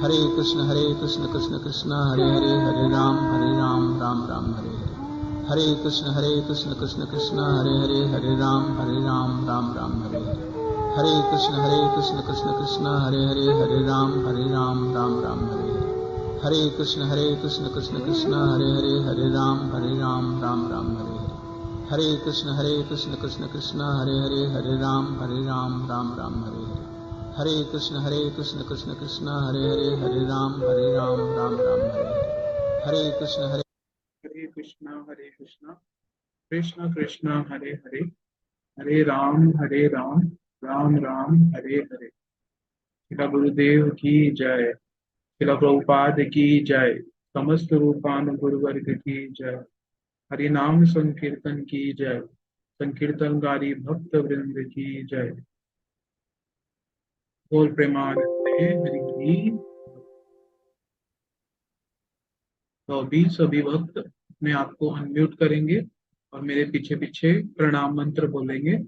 हरे कृष्ण कृष्ण कृष्ण हरे हरे, हरे राम राम राम हरे हरे। हरे कृष्ण कृष्ण हरे हरे, हरे राम राम राम हरे हरे। हरे कृष्ण कृष्ण कृष्ण हरे हरे, हरे राम राम राम हरे हरे। हरे कृष्ण कृष्ण कृष्ण हरे हरे, हरे राम राम राम हरे हरे। हरे कृष्ण कृष्ण कृष्ण हरे हरे, हरे राम राम राम हरे हरे। हरे कृष्ण कृष्ण कृष्ण हरे हरे, हरे राम राम राम हरे हरे। हरे कृष्ण हरे कृष्ण कृष्ण कृष्ण हरे हरे, हरे राम राम राम हरे हरे। श्रील गुरुदेव की जय। श्रील प्रभुपाद की जय। समस्त रूपानुगुरु वर्ग की जय। हरि नाम संकीर्तन की जय। संकीर्तनकारी भक्त वृंद की जय। बोल प्रेमानंद हरि हरि। तो अभी सभी भक्त अपने आप को अनम्यूट करेंगे और मेरे पीछे पीछे प्रणाम मंत्र बोलेंगे।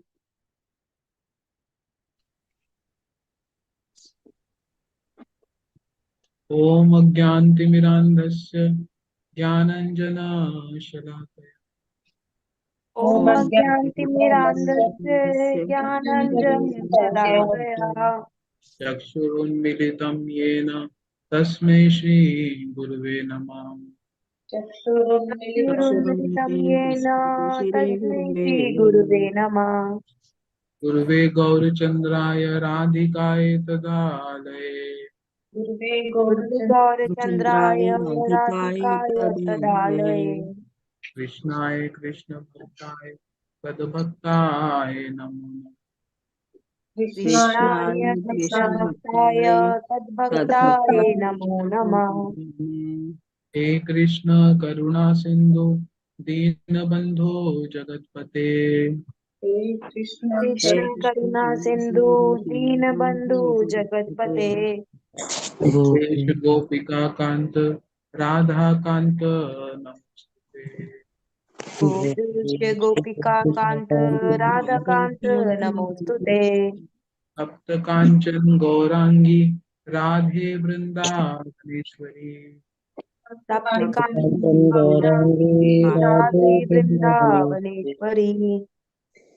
ओम अज्ञानतिमिरान्धस्य ज्ञानाञ्जनशलाकया ओम अज्ञानतिमिरान्धस्य ज्ञानाञ्जनशलाकया चक्षुरुन्मीलितं येन तस्मै श्रीगुरुवे नमः। चक्षुरुन्मिलितं येन तस्मै श्रीगुरुवे नमः। गुरुवे गौरचन्द्राय राधिकाय तदालये गौरचन्द्राय राधिकाय तदालये कृष्णाय कृष्णभक्ताय तद्भक्ताय नमो नमः। कृष्णाय कृष्णभक्ताय तद्भक्ताय नमो नमः। हे कृष्ण करुणा सिंधु दीनबंधो जगतपते। कृष्ण करुणा सिंधु दीनबंधु जगतपते। गोपेश गोपिका कांत राधा कांत नमस्ते। गोपीश गोपिका कांत राधा कांत नमोस्तुते। तप्त कांचन गौरांगी राधे वृंदावनेश्वरी। तप्त कांचन गौरांगी राधे वृंदावनेश्वरी।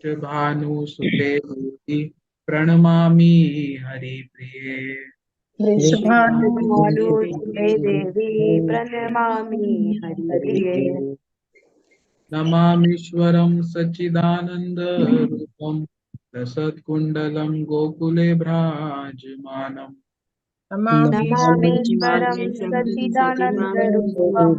भानुसुते देवी प्रणमामि हरिप्रिये। वृषभानुसुते देवी प्रणमामि हरिप्रिये। नमामीश्वरं सच्चिदानन्दरूपं रसत्कुण्डलं गोकुले भ्राजमानम्। नमामीश्वरं सच्चिदानन्दरूपं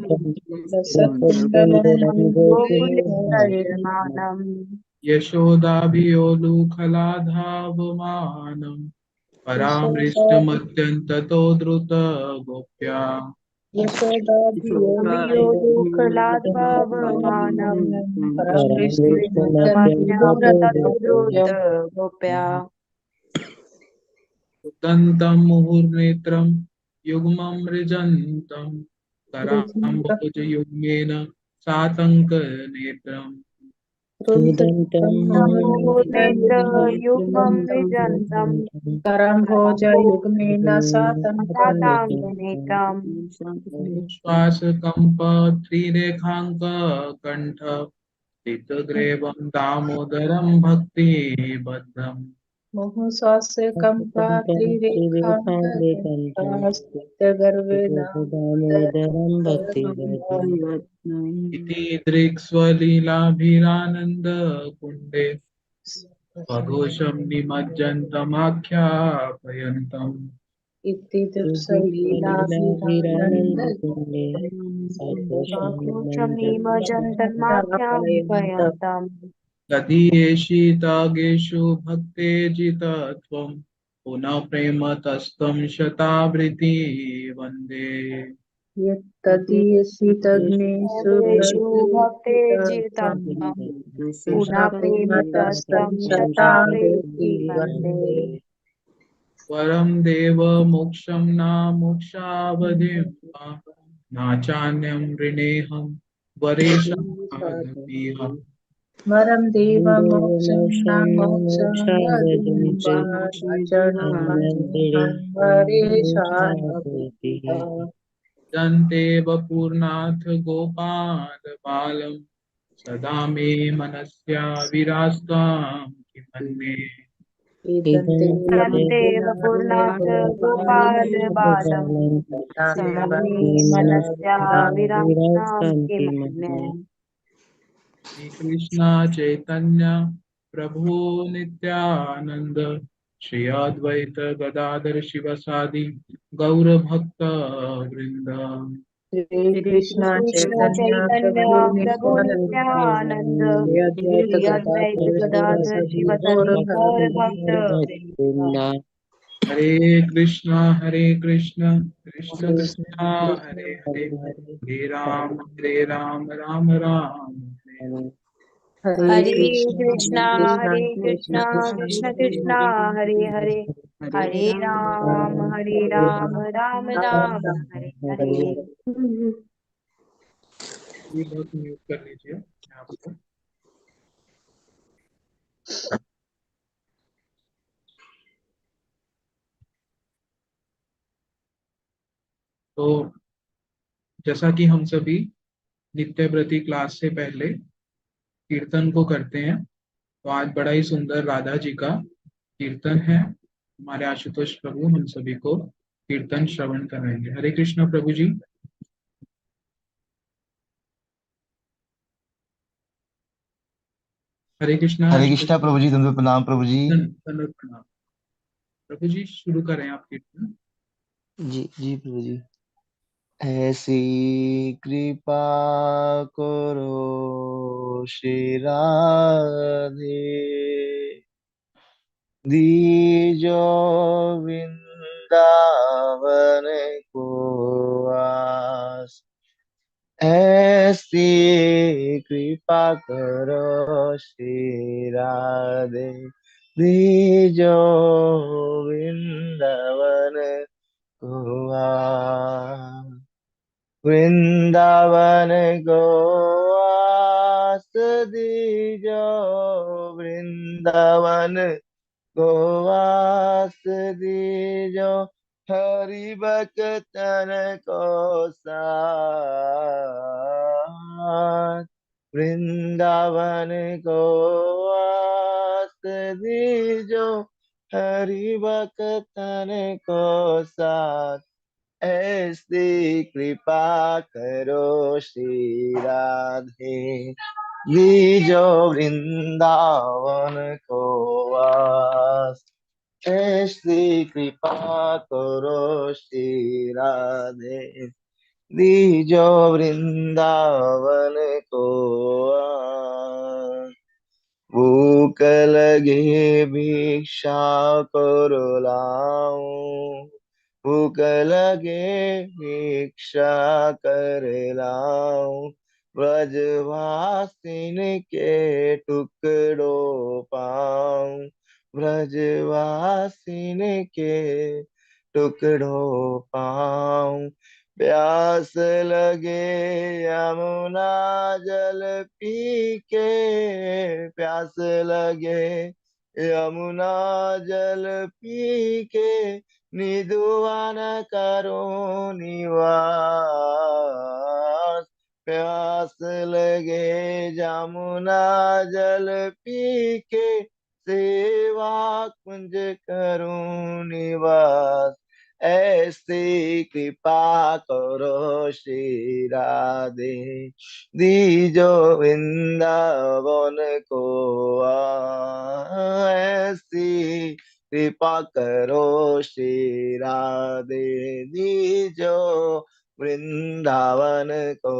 गोकुले विराजमानम्। यशोदाभियोलुखलाधावमानम् परामृष्टमत्यन्ततो द्रुतगोप्या। गोपियोदुःखलाद्भवमानम् परामृष्टमत्यन्ततो द्रुतगोप्या। उदन्तं मुहुर्नेत्रं युग्मं मृजन्तं कराम्भोजयुग्मेन सातङ्कनेत्रम्। मुहुर्नेत्र युग्मं विजन्तम् करम्भोजयुग्मेन साताङ्गनेत्रम्। श्वासकम्प त्रिरेखाङ्ककण्ठ स्थितग्रीवं दामोदरं भक्तिबद्धम्। मुहुःश्वास्य कम्पातिरेखास्थितगर्वेण दामोदरं भक्तिवेदम् इति दृक्स्वलीलाभिरानन्दकुण्डे स्वघोषं निमज्जन्तमाख्यापयन्तम्। इति लीलाभिरानन्दकुण्डे दुःसलीलाभिरानन्दकुण्डे स्वघोषमिमजन्तमाख्यापयन्तम्। तदीयेषितागेषु भक्ते जितत्वं पुनः प्रेमतस्त्वं शतावृत्ति वन्दे। यत्तदीयसितघ्नेषु सर्वेषु भक्ते प्रतिष्ठितत्वं जितत्वम् पुनः तस्तं प्रेमतस्तं शतावृत्ति शतावृत्ति वन्दे। वन्दे। परं देव मोक्षं न मोक्षावधिं वा नाचान्यं वृणेऽहं वरेशादपीह। वरं देवमोक्षं देवमोक्षं मोक्षादजं वाचनं हरेशानभूति दन्तेव पूर्णाथ गोपाल बालम सदा मे मनस्या विरास्तां किमन्ये। तन्देव पूर्णाथ गोपाल बालम समे मनस्या विरासतां किमन्ये। श्री कृष्ण चैतन्य प्रभु नित्यानंद श्री अद्वैत गदाधर शिवसादि गौर भक्त वृंद। श्री कृष्ण कृष्ण चैतन्य चैतन्य प्रभु प्रभु नित्यानंद नित्यानंद श्री अद्वैत श्री अद्वैत गदाधर गदाधर शिवासादि गौर शिवसदि गौर भक्त भक्त वृंद। हरे कृष्ण कृष्ण कृष्ण हरे हरे हरे राम राम राम हरे हरे हरे कृष्णा कृष्ण हरे कृष्णा कृष्ण कृष्णा हरे हरे हरे हरे राम राम राम हरे हरे। ये बहुत म्यूट कर लीजिए आपको। तो जैसा कि हम सभी नित्य व्रती क्लास से पहले कीर्तन को करते हैं, तो आज बड़ा ही सुंदर राधा जी का कीर्तन है। हमारे आशुतोष प्रभु हम सभी को कीर्तन श्रवण कराएंगे। हरे कृष्ण प्रभु जी। हरे कृष्णा प्रभु जी, तुमको प्रणाम प्रभु जी। प्रणाम प्रभु जी, शुरू करें आप कीर्तन। जी जी प्रभु जी। ऐसी कृपा करो श्री राधे, दीजो वृंदावन को आस। ऐसी कृपा करो श्री राधे, दीजो वृंदावन को आस। वृंदावन को आस दीजो, वृंदावन को आस दीजो, हरि भक्तन को साथ। वृंदावन को आस दीजो, हरि भक्तन को साथ। ऐसी कृपा करो श्री राधे, दीजो वृंदावन को वास। ऐसी कृपा करो श्री राधे, दीजो वृंदावन को वास। भूख लगे भिक्षा करो लाऊं, भूख लगे भिक्षा कर लाऊं। ब्रजवासिन के टुकड़ों पाऊं, ब्रजवासिन के टुकड़ों पाऊं। प्यास लगे यमुना जल पी के, प्यास लगे यमुना जल पी के, निधुआन करो निवास। प्यास लगे यमुना जल पी के, सेवा कुंज करूं निवास। ऐसी कृपा करो श्री राधे, दीजो वृंदावन को ऐसी कृपा करो श्री राधे, दीजो वृंदावन को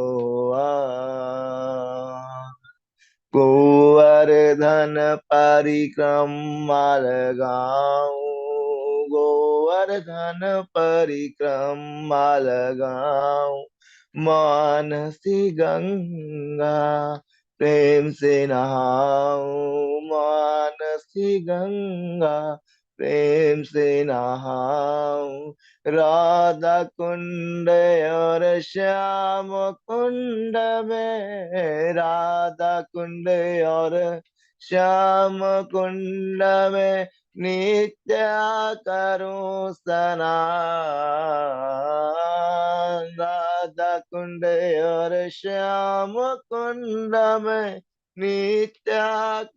गोवर्धन परिक्रमा लगाऊं, गोवर्धन परिक्रमा लगाऊं। मानसी गंगा प्रेम से नहाऊं, मानसी गंगा प्रेम से नहाऊं। राधा कुंड और श्याम कुंड में, राधा कुंड और श्याम कुंड में नित्य करूं स्नान। राधा कुंड और श्याम कुंड में नित्य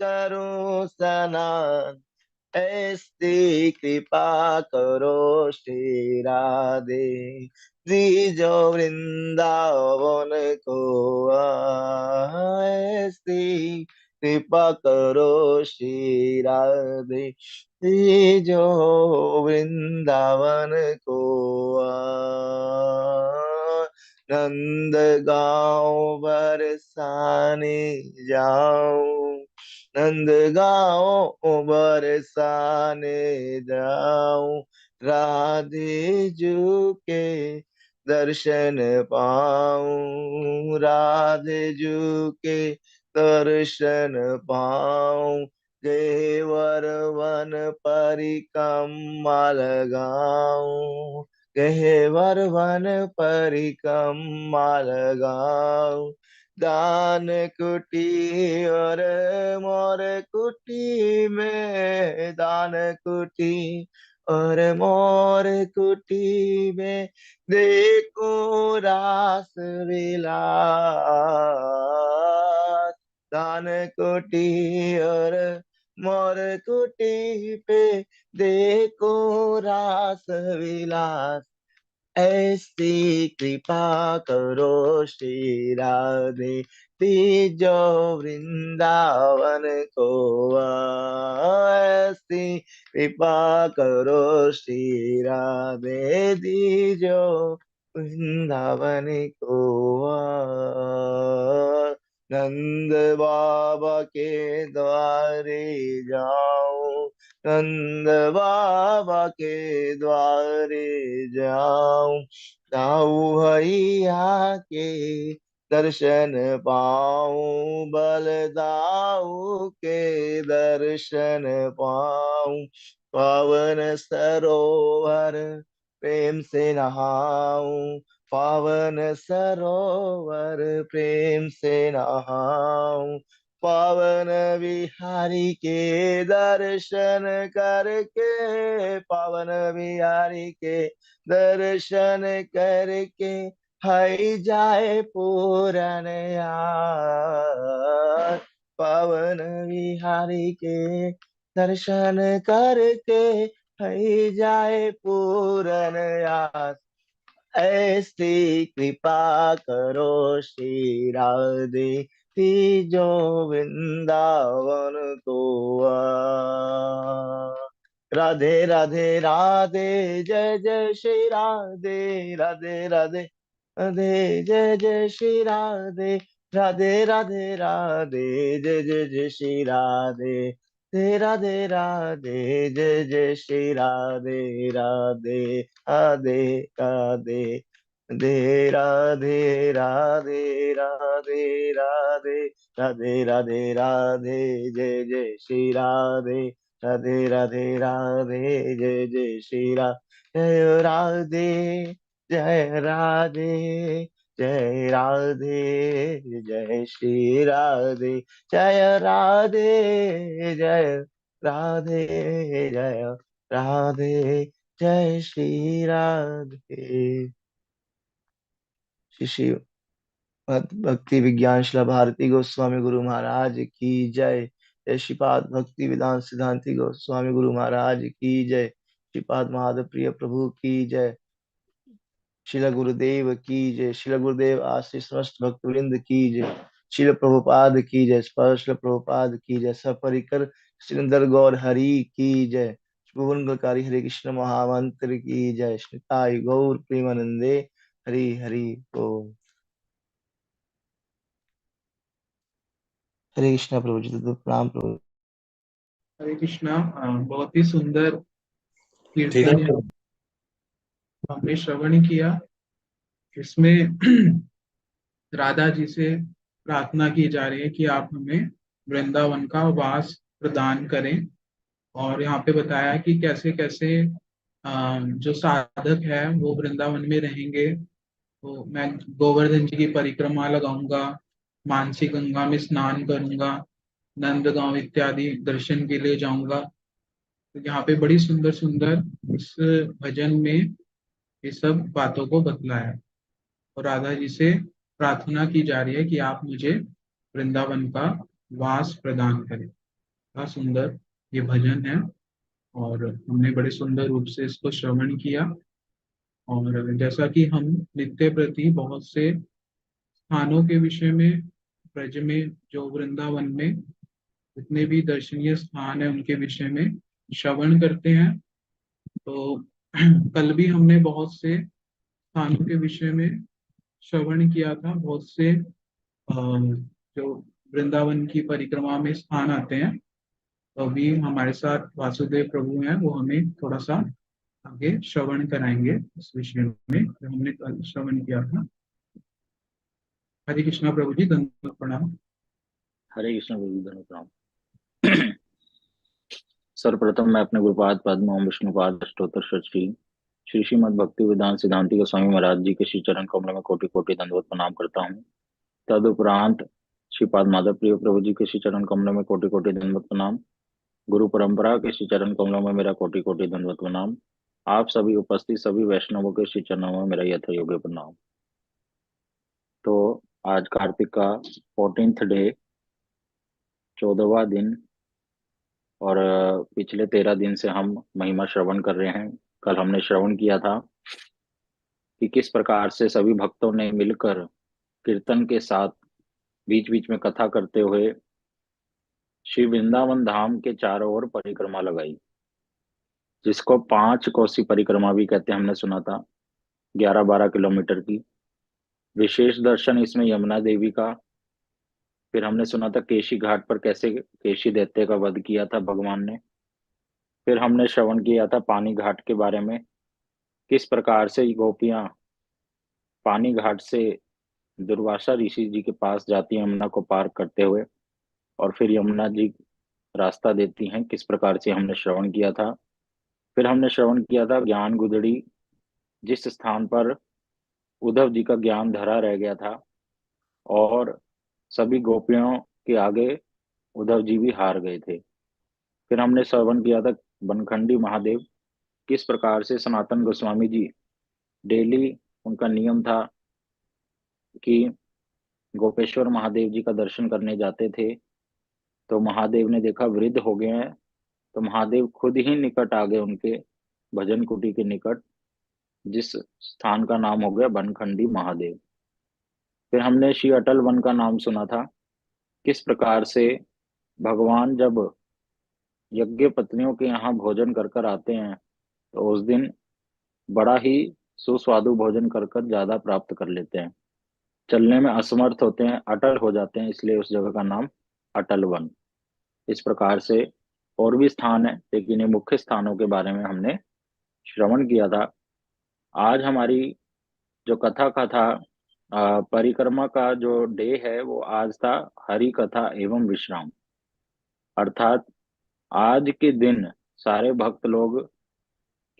करूं स्नान। ऐसी कृपा करो श्री राधे, दीजो वृंदावन को ऐसी कृपा करो श्री राधे, दीजो वृंदावन को नंद गाँव बरसाने जाऊं, नंद गाँव बरसाने जाऊं। राधे जू के दर्शन पाऊं, राधे जू के दर्शन पाऊं। गेवर वन परिक्रमा लगाऊं, गेवर वन परिक्रमा लगाऊं। दान कुटी और मोर कुटी में, दान कुटी और मोर कुटी में देखो रास विलास। दान कुटी और मोर कुटी पे देखो रास विलास। ऐसी कृपा करो श्री राधे, तीजो वृंदावन को ऐसी कृपा करो श्री राधे, तीजो वृंदावन को नंद बाबा के द्वारे जाऊं, नंद बाबा के द्वारे जाऊं। ताऊ हैया के दर्शन पाऊं, बलदाऊ के दर्शन पाऊं। पावन सरोवर प्रेम से नहाऊं, पावन सरोवर प्रेम से नहाऊं। पावन बिहारी के दर्शन करके, पावन बिहारी के दर्शन करके हई जाए पूरन यार। पावन बिहारी के दर्शन करके हई जाए पूरन यार। ऐसी कृपा करो श्री राधे, तीजो वृंदावन को राधे राधे राधे, जय जय श्री राधे, राधे राधे राधे, जय जय श्री राधे, राधे राधे राधे, जय जय जय श्री राधे, राधे राधे, जय जय श्री राधे, राधे राधे राधे, राधे राधे राधे, राधे राधे राधे, राधे राधे, जय जय श्री राधे, राधे राधे राधे, जय जय श्री राधे। जय राधे, जय राधे, जय राधे, जय श्री राधे, जय राधे, जय राधे, जय राधे, जय श्री राधे। श्री भक्ति विज्ञान शिला भारती गोस्वामी गुरु महाराज की जय। जय श्रीपाद भक्ति वेदांत सिद्धांति गोस्वामी गुरु महाराज की जय। श्रीपाद माधव प्रिय प्रभु की जय। शिला गुरुदेव की जय। शिला गुरुदेव आश्रित समस्त भक्तवृंद की जय। शिल प्रभुपाद की जय। स्पर्श प्रभुपाद की जय। सपरिकर श्रींदर गौर हरि की जय। भुवनकारी हरे कृष्ण महामंत्र की जय। श्रीताई गौर प्रेमानंदे हरि हरि बोल। हरे कृष्णा प्रभु जी, तो प्रणाम प्रभु। हरे कृष्णा। बहुत ही सुंदर ठीक है। कीर्तन हमने श्रवण किया। इसमें राधा जी से प्रार्थना की जा रही है कि आप हमें वृंदावन का वास प्रदान करें और यहाँ पे बताया कि कैसे कैसे जो साधक है वो वृंदावन में रहेंगे। तो मैं गोवर्धन जी की परिक्रमा लगाऊंगा, मानसी गंगा में स्नान करूंगा, नंदगांव इत्यादि दर्शन के लिए जाऊंगा। तो यहाँ पे बड़ी सुंदर सुंदर इस भजन में ये सब बातों को बतलाया है। और राधा जी से प्रार्थना की जा रही है कि आप मुझे वृंदावन का वास प्रदान करें। बड़ा सुंदर ये भजन है, और हमने बड़े सुंदर रूप से इसको श्रवण किया। और जैसा कि हम नित्य प्रति बहुत से स्थानों के विषय में, ब्रज में जो वृंदावन में जितने भी दर्शनीय स्थान है उनके विषय में श्रवण करते हैं, तो कल भी हमने बहुत से स्थानों के विषय में श्रवण किया था। बहुत से जो वृंदावन की परिक्रमा में स्थान आते हैं। तो अभी हमारे साथ वासुदेव प्रभु हैं, वो हमें थोड़ा सा आगे श्रवण कराएंगे इस विषय में जो हमने कल श्रवण किया था। हरे कृष्णा प्रभु जी, दंडवत प्रणाम। हरे कृष्ण गुरु प्रणाम। सर्वप्रथम मैं अपने गुरुपाद पद्म ओम विष्णुपाद अष्टोत्तर श्री श्री श्रीमद भक्ति वेदांत सिद्धांति गोस्वामी महाराज जी के श्री चरण कमल में कोटि कोटि दंडवत प्रणाम करता हूँ। तदुपरांत श्रीपाद माधव प्रिय प्रभु जी के श्री चरण कमल में कोटि कोटि दंडवत प्रणाम। गुरु परंपरा के श्री चरण कमलों में मेरा कोटि कोटि दंडवत प्रणाम। आप सभी उपस्थित सभी वैष्णवों के श्री चरणों में मेरा यथा योग्य प्रणाम। तो आज कार्तिक का 14th डे, 14वां दिन, और पिछले 13 दिन से हम महिमा श्रवण कर रहे हैं। कल हमने श्रवण किया था कि किस प्रकार से सभी भक्तों ने मिलकर कीर्तन के साथ बीच बीच में कथा करते हुए श्री वृंदावन धाम के चारों ओर परिक्रमा लगाई, जिसको 5 कोसी परिक्रमा भी कहते हैं। हमने सुना था 11-12 किलोमीटर की। विशेष दर्शन इसमें यमुना देवी का। फिर हमने सुना था केशी घाट पर कैसे केशी दैत्य का वध किया था भगवान ने। फिर हमने श्रवण किया था पानी घाट के बारे में, किस प्रकार से गोपियां पानी घाट से दुर्वासा ऋषि जी के पास जाती हैं यमुना को पार करते हुए, और फिर यमुना जी रास्ता देती हैं, किस प्रकार से हमने श्रवण किया था। फिर हमने श्रवण किया था ज्ञान गुदड़ी, जिस स्थान पर उद्धव जी का ज्ञान धरा रह गया था और सभी गोपियों के आगे उद्धव जी भी हार गए थे। फिर हमने श्रवण किया था बनखंडी महादेव, किस प्रकार से सनातन गोस्वामी जी डेली उनका नियम था कि गोपेश्वर महादेव जी का दर्शन करने जाते थे। तो महादेव ने देखा वृद्ध हो गए हैं, तो महादेव खुद ही निकट आ गए उनके भजन कुटी के निकट, जिस स्थान का नाम हो गया बनखंडी महादेव। फिर हमने श्री अटल वन का नाम सुना था, किस प्रकार से भगवान जब यज्ञ पत्नियों के यहाँ भोजन कर कर आते हैं तो उस दिन बड़ा ही सुस्वादु भोजन कर कर ज्यादा प्राप्त कर लेते हैं, चलने में असमर्थ होते हैं, अटल हो जाते हैं, इसलिए उस जगह का नाम अटल वन। इस प्रकार से और भी स्थान है, लेकिन ये मुख्य स्थानों के बारे में हमने श्रवण किया था। आज हमारी जो कथा का था परिक्रमा का जो डे है, वो आज था हरि कथा एवं विश्राम। अर्थात आज के दिन सारे भक्त लोग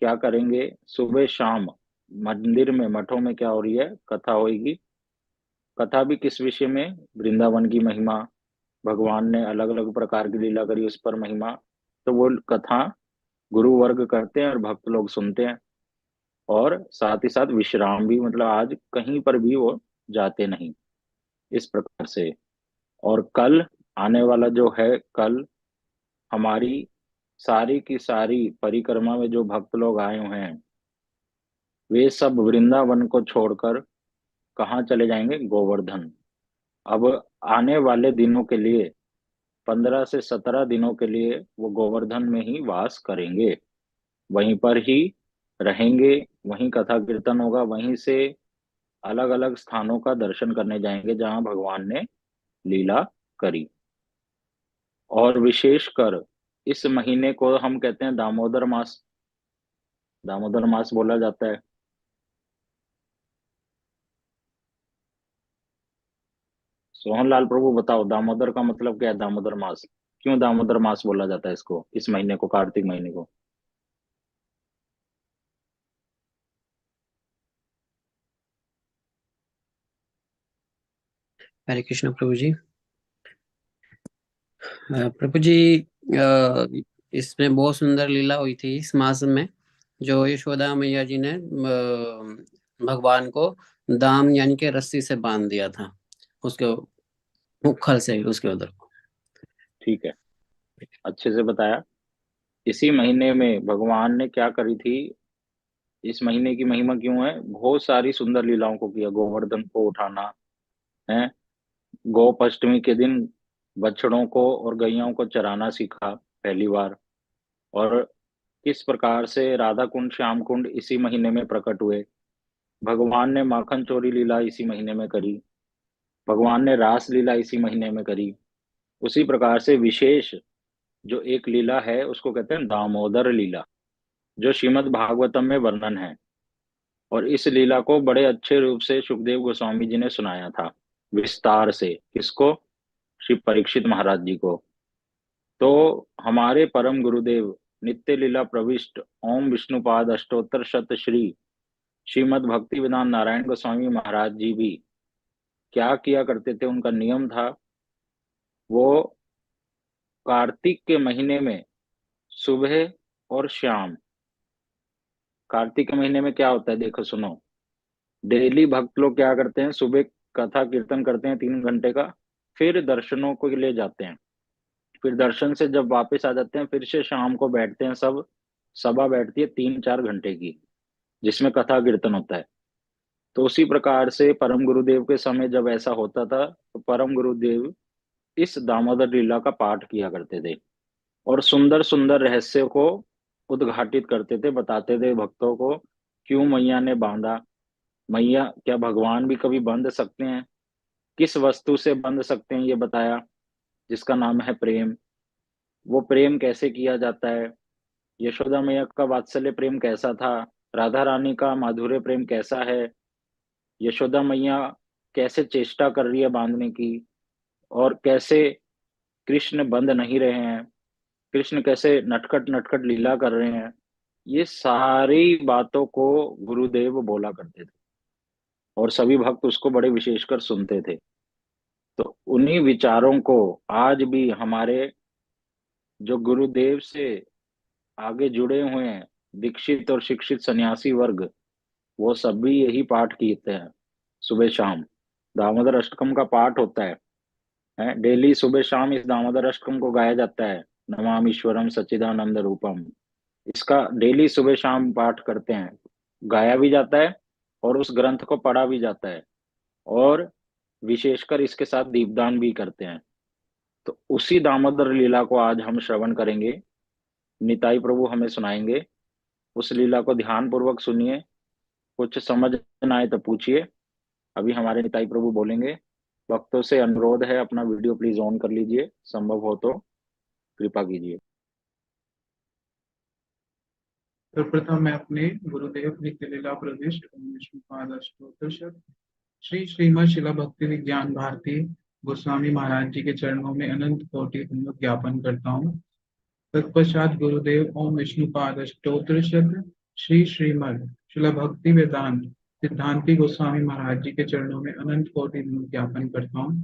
क्या करेंगे, सुबह शाम मंदिर में मठों में क्या हो रही है, कथा होगी। कथा भी किस विषय में, वृंदावन की महिमा, भगवान ने अलग अलग प्रकार की लीला करी उस पर महिमा। तो वो कथा गुरु वर्ग करते हैं और भक्त लोग सुनते हैं, और साथ ही साथ विश्राम भी, मतलब आज कहीं पर भी वो जाते नहीं, इस प्रकार से। और कल आने वाला जो है, कल हमारी सारी की सारी परिक्रमा में जो भक्त लोग आए हुए हैं, वे सब वृंदावन को छोड़कर कहाँ चले जाएंगे, गोवर्धन। अब आने वाले दिनों के लिए 15 से 17 दिनों के लिए वो गोवर्धन में ही वास करेंगे, वहीं पर ही रहेंगे, वहीं कथा कीर्तन होगा, वहीं से अलग अलग स्थानों का दर्शन करने जाएंगे जहां भगवान ने लीला करी। और विशेषकर इस महीने को हम कहते हैं दामोदर मास। दामोदर मास बोला जाता है। सोहन लाल प्रभु बताओ, दामोदर का मतलब क्या है, दामोदर मास। क्यों दामोदर मास बोला जाता है इसको, इस महीने को, कार्तिक महीने को? हरे कृष्ण प्रभु जी। प्रभु जी, इसमें बहुत सुंदर लीला हुई थी इस मास में, जो यशोदा मैया जी ने भगवान को दाम यानी कि रस्सी से बांध दिया था, उसके उखल से उसके उधर को। ठीक है, अच्छे से बताया। इसी महीने में भगवान ने क्या करी थी, इस महीने की महिमा क्यों है, बहुत सारी सुंदर लीलाओं को किया। गोवर्धन को उठाना है, गोपाष्टमी के दिन बछड़ों को और गैयों को चराना सीखा पहली बार। और किस प्रकार से राधा कुंड श्याम कुंड इसी महीने में प्रकट हुए। भगवान ने माखन चोरी लीला इसी महीने में करी, भगवान ने रास लीला इसी महीने में करी। उसी प्रकार से विशेष जो एक लीला है उसको कहते हैं दामोदर लीला, जो श्रीमद् भागवतम में वर्णन है। और इस लीला को बड़े अच्छे रूप से सुखदेव गोस्वामी जी ने सुनाया था, विस्तार से। किसको? श्री परीक्षित महाराज जी को। तो हमारे परम गुरुदेव नित्य लीला प्रविष्ट ओम विष्णुपाद अष्टोत्तर शत श्री श्रीमद् भक्ति वेदांत नारायण गोस्वामी महाराज जी भी क्या किया करते थे, उनका नियम था, वो कार्तिक के महीने में सुबह और शाम, कार्तिक के महीने में क्या होता है देखो सुनो, डेली भक्त लोग क्या करते हैं, सुबह कथा कीर्तन करते हैं 3 घंटे का, फिर दर्शनों को ले जाते हैं, फिर दर्शन से जब वापस आ जाते हैं फिर से शाम को बैठते हैं सब, सभा बैठती है 3-4 घंटे की, जिसमें कथा कीर्तन होता है। तो उसी प्रकार से परम गुरुदेव के समय जब ऐसा होता था तो परम गुरुदेव इस दामोदर लीला का पाठ किया करते थे और सुंदर सुंदर रहस्य को उद्घाटित करते थे, बताते थे भक्तों को, क्यों मैया ने बांधा। मैया क्या भगवान भी कभी बंध सकते हैं? किस वस्तु से बंध सकते हैं ये बताया, जिसका नाम है प्रेम। वो प्रेम कैसे किया जाता है, यशोदा मैया का वात्सल्य प्रेम कैसा था, राधा रानी का माधुर्य प्रेम कैसा है, यशोदा मैया कैसे चेष्टा कर रही है बांधने की, और कैसे कृष्ण बंध नहीं रहे हैं, कृष्ण कैसे नटखट नटखट लीला कर रहे हैं। ये सारी बातों को गुरुदेव बोला करते थे और सभी भक्त उसको बड़े विशेषकर सुनते थे। तो उन्हीं विचारों को आज भी हमारे जो गुरुदेव से आगे जुड़े हुए हैं दीक्षित और शिक्षित सन्यासी वर्ग, वो सभी यही पाठ कीते हैं सुबह शाम। दामोदर अष्टकम का पाठ होता है डेली सुबह शाम, इस दामोदर अष्टकम को गाया जाता है, नमामीश्वरम सच्चिदानंद रूपम। इसका डेली सुबह शाम पाठ करते हैं, गाया भी जाता है और उस ग्रंथ को पढ़ा भी जाता है, और विशेषकर इसके साथ दीपदान भी करते हैं। तो उसी दामोदर लीला को आज हम श्रवण करेंगे, निताई प्रभु हमें सुनाएंगे। उस लीला को ध्यान पूर्वक सुनिए, कुछ समझ न आए तो पूछिए। अभी हमारे निताई प्रभु बोलेंगे। भक्तों से अनुरोध है अपना वीडियो प्लीज ऑन कर लीजिए, संभव हो तो कृपा कीजिए। सर्वप्रथम मैं अपने गुरुदेव नित्य लीला प्रविष्ट ओम विष्णुपाद अष्टोत्तर शत श्री श्रीमद् शिला भक्ति विज्ञान भारती गोस्वामी महाराज जी के चरणों में अनंत कोटि दंडवत ज्ञापन करता हूँ। तत्पश्चात गुरुदेव ओम विष्णुपाद अष्टोत्तर शत श्री श्रीमद् शिला भक्ति वेदांत सिद्धांति गोस्वामी महाराज जी के चरणों में अनंत कोटि दंडवत ज्ञापन करता हूँ।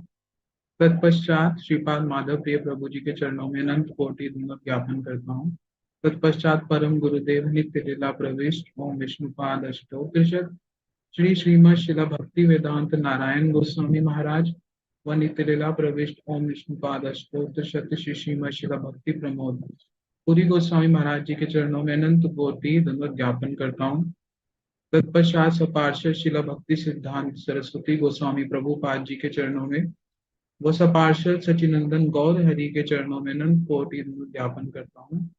तत्पश्चात श्रीपाद माधव प्रिय प्रभु जी के चरणों में अनंत कोटि दंडवत ज्ञापन करता हूँ। तत्पश्चात परम गुरुदेव नित्य लीला प्रविष्ट ओम विष्णुपाद अष्टोत्तर शत श्री श्रीमद् शिला भक्ति वेदांत नारायण गोस्वामी महाराज व नित्य लीला प्रविष्ट ओम विष्णुपाद अष्टोत्तर शत श्री श्रीमद् शिला भक्ति प्रमोद पुरी गोस्वामी महाराज जी के चरणों में अनंत कोटि दंडवत ज्ञापन करता हूँ। तत्पश्चात सपार्षद शिला भक्ति सिद्धांत सरस्वती गोस्वामी प्रभुपाद जी के चरणों में व सपार्षद सचिनंदन गौर हरि के चरणों में अनंत कोटि दंडवत ज्ञापन करता हूँ।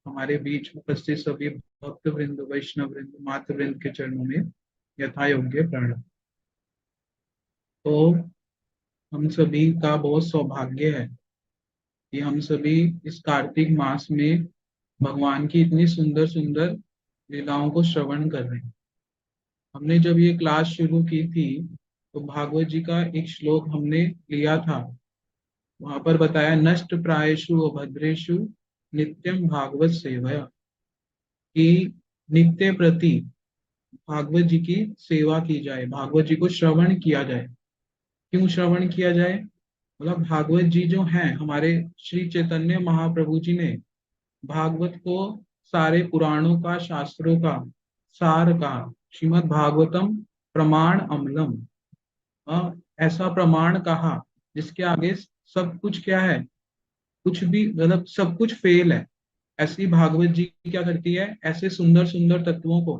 हमारे बीच उपस्थित सभी भक्त वृंद, वैष्णव वृंद, मातृ वृंद के चरणों में यथा योग्य प्रणाम। तो हम सभी का बहुत सौभाग्य है कि हम सभी इस कार्तिक मास में भगवान की इतनी सुंदर सुंदर लीलाओं को श्रवण कर रहे हैं। हमने जब ये क्लास शुरू की थी तो भागवत जी का एक श्लोक हमने लिया था, वहां पर बताया नष्ट प्रायेषु अभद्रेषु नित्यम भागवत सेवया, कि नित्य प्रति भागवत जी की सेवा की जाए, भागवत जी को श्रवण किया जाए। क्यों श्रवण किया जाए? मतलब भागवत जी जो हैं हमारे श्री चैतन्य महाप्रभु जी ने भागवत को सारे पुराणों का, शास्त्रों का सार कहा। श्रीमद् भागवतम प्रमाण अमलम, ऐसा प्रमाण कहा जिसके आगे सब कुछ क्या है, कुछ भी, मतलब सब कुछ फेल है। ऐसी भागवत जी क्या करती है, ऐसे सुंदर सुंदर तत्वों को,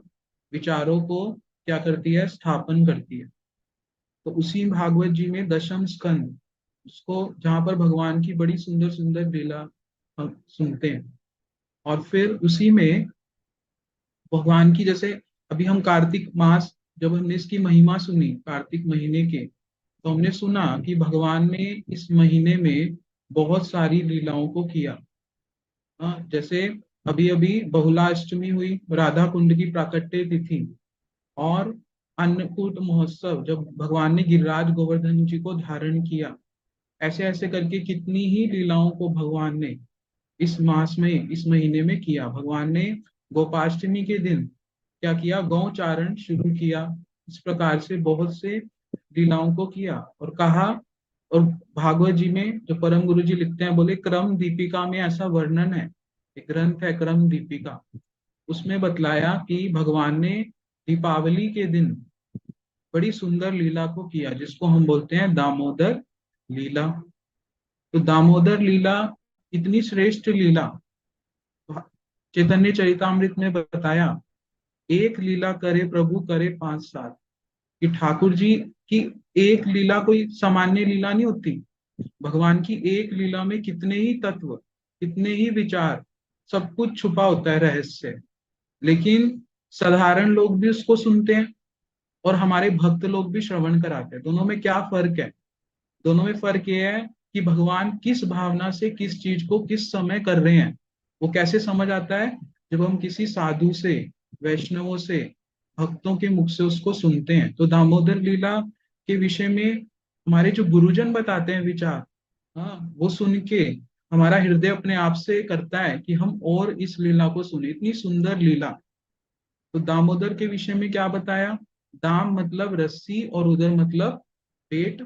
विचारों को क्या करती है, स्थापन करती है। तो उसी भागवत जी में दशम स्कंद, उसको जहां पर भगवान की बड़ी सुंदर सुंदर लीला हम सुनते हैं। और फिर उसी में भगवान की, जैसे अभी हम कार्तिक मास, जब हमने इसकी महिमा सुनी कार्तिक महीने के, तो हमने सुना कि भगवान ने इस महीने में बहुत सारी लीलाओं को किया। जैसे अभी अभी बहुलाष्टमी हुई, राधा कुंड की प्राकट्य तिथि, और अन्नकूट महोत्सव जब भगवान ने गिरिराज गोवर्धन जी को धारण किया। ऐसे ऐसे करके कितनी ही लीलाओं को भगवान ने इस मास में, इस महीने में किया। भगवान ने गोपाष्टमी के दिन क्या किया, गौचारण शुरू किया। इस प्रकार से बहुत से लीलाओं को किया और कहा। और भागवत जी में जो परम गुरु जी लिखते हैं, बोले क्रम दीपिका में ऐसा वर्णन है, एक ग्रंथ है क्रम दीपिका, उसमें बतलाया कि भगवान ने दीपावली के दिन बड़ी सुंदर लीला को किया, जिसको हम बोलते हैं दामोदर लीला। तो दामोदर लीला इतनी श्रेष्ठ लीला, चैतन्य चरितामृत में बताया, एक लीला करे प्रभु करे 5 साल, कि ठाकुर जी की एक लीला कोई सामान्य लीला नहीं होती। भगवान की एक लीला में कितने ही तत्व, कितने ही विचार, सब कुछ छुपा होता है, रहस्य। लेकिन साधारण लोग भी उसको सुनते हैं और हमारे भक्त लोग भी श्रवण कराते हैं। दोनों में क्या फर्क है? दोनों में फर्क ये है कि भगवान किस भावना से किस चीज को किस समय कर रहे हैं, वो कैसे समझ आता है, जब हम किसी साधु से, वैष्णवों से, भक्तों के मुख से उसको सुनते हैं। तो दामोदर लीला के विषय में हमारे जो गुरुजन बताते हैं विचार, वो सुन के हमारा हृदय अपने आप से करता है कि हम और इस लीला को सुने, इतनी सुंदर लीला। तो दामोदर के विषय में क्या बताया, दाम मतलब रस्सी और उदर मतलब पेट।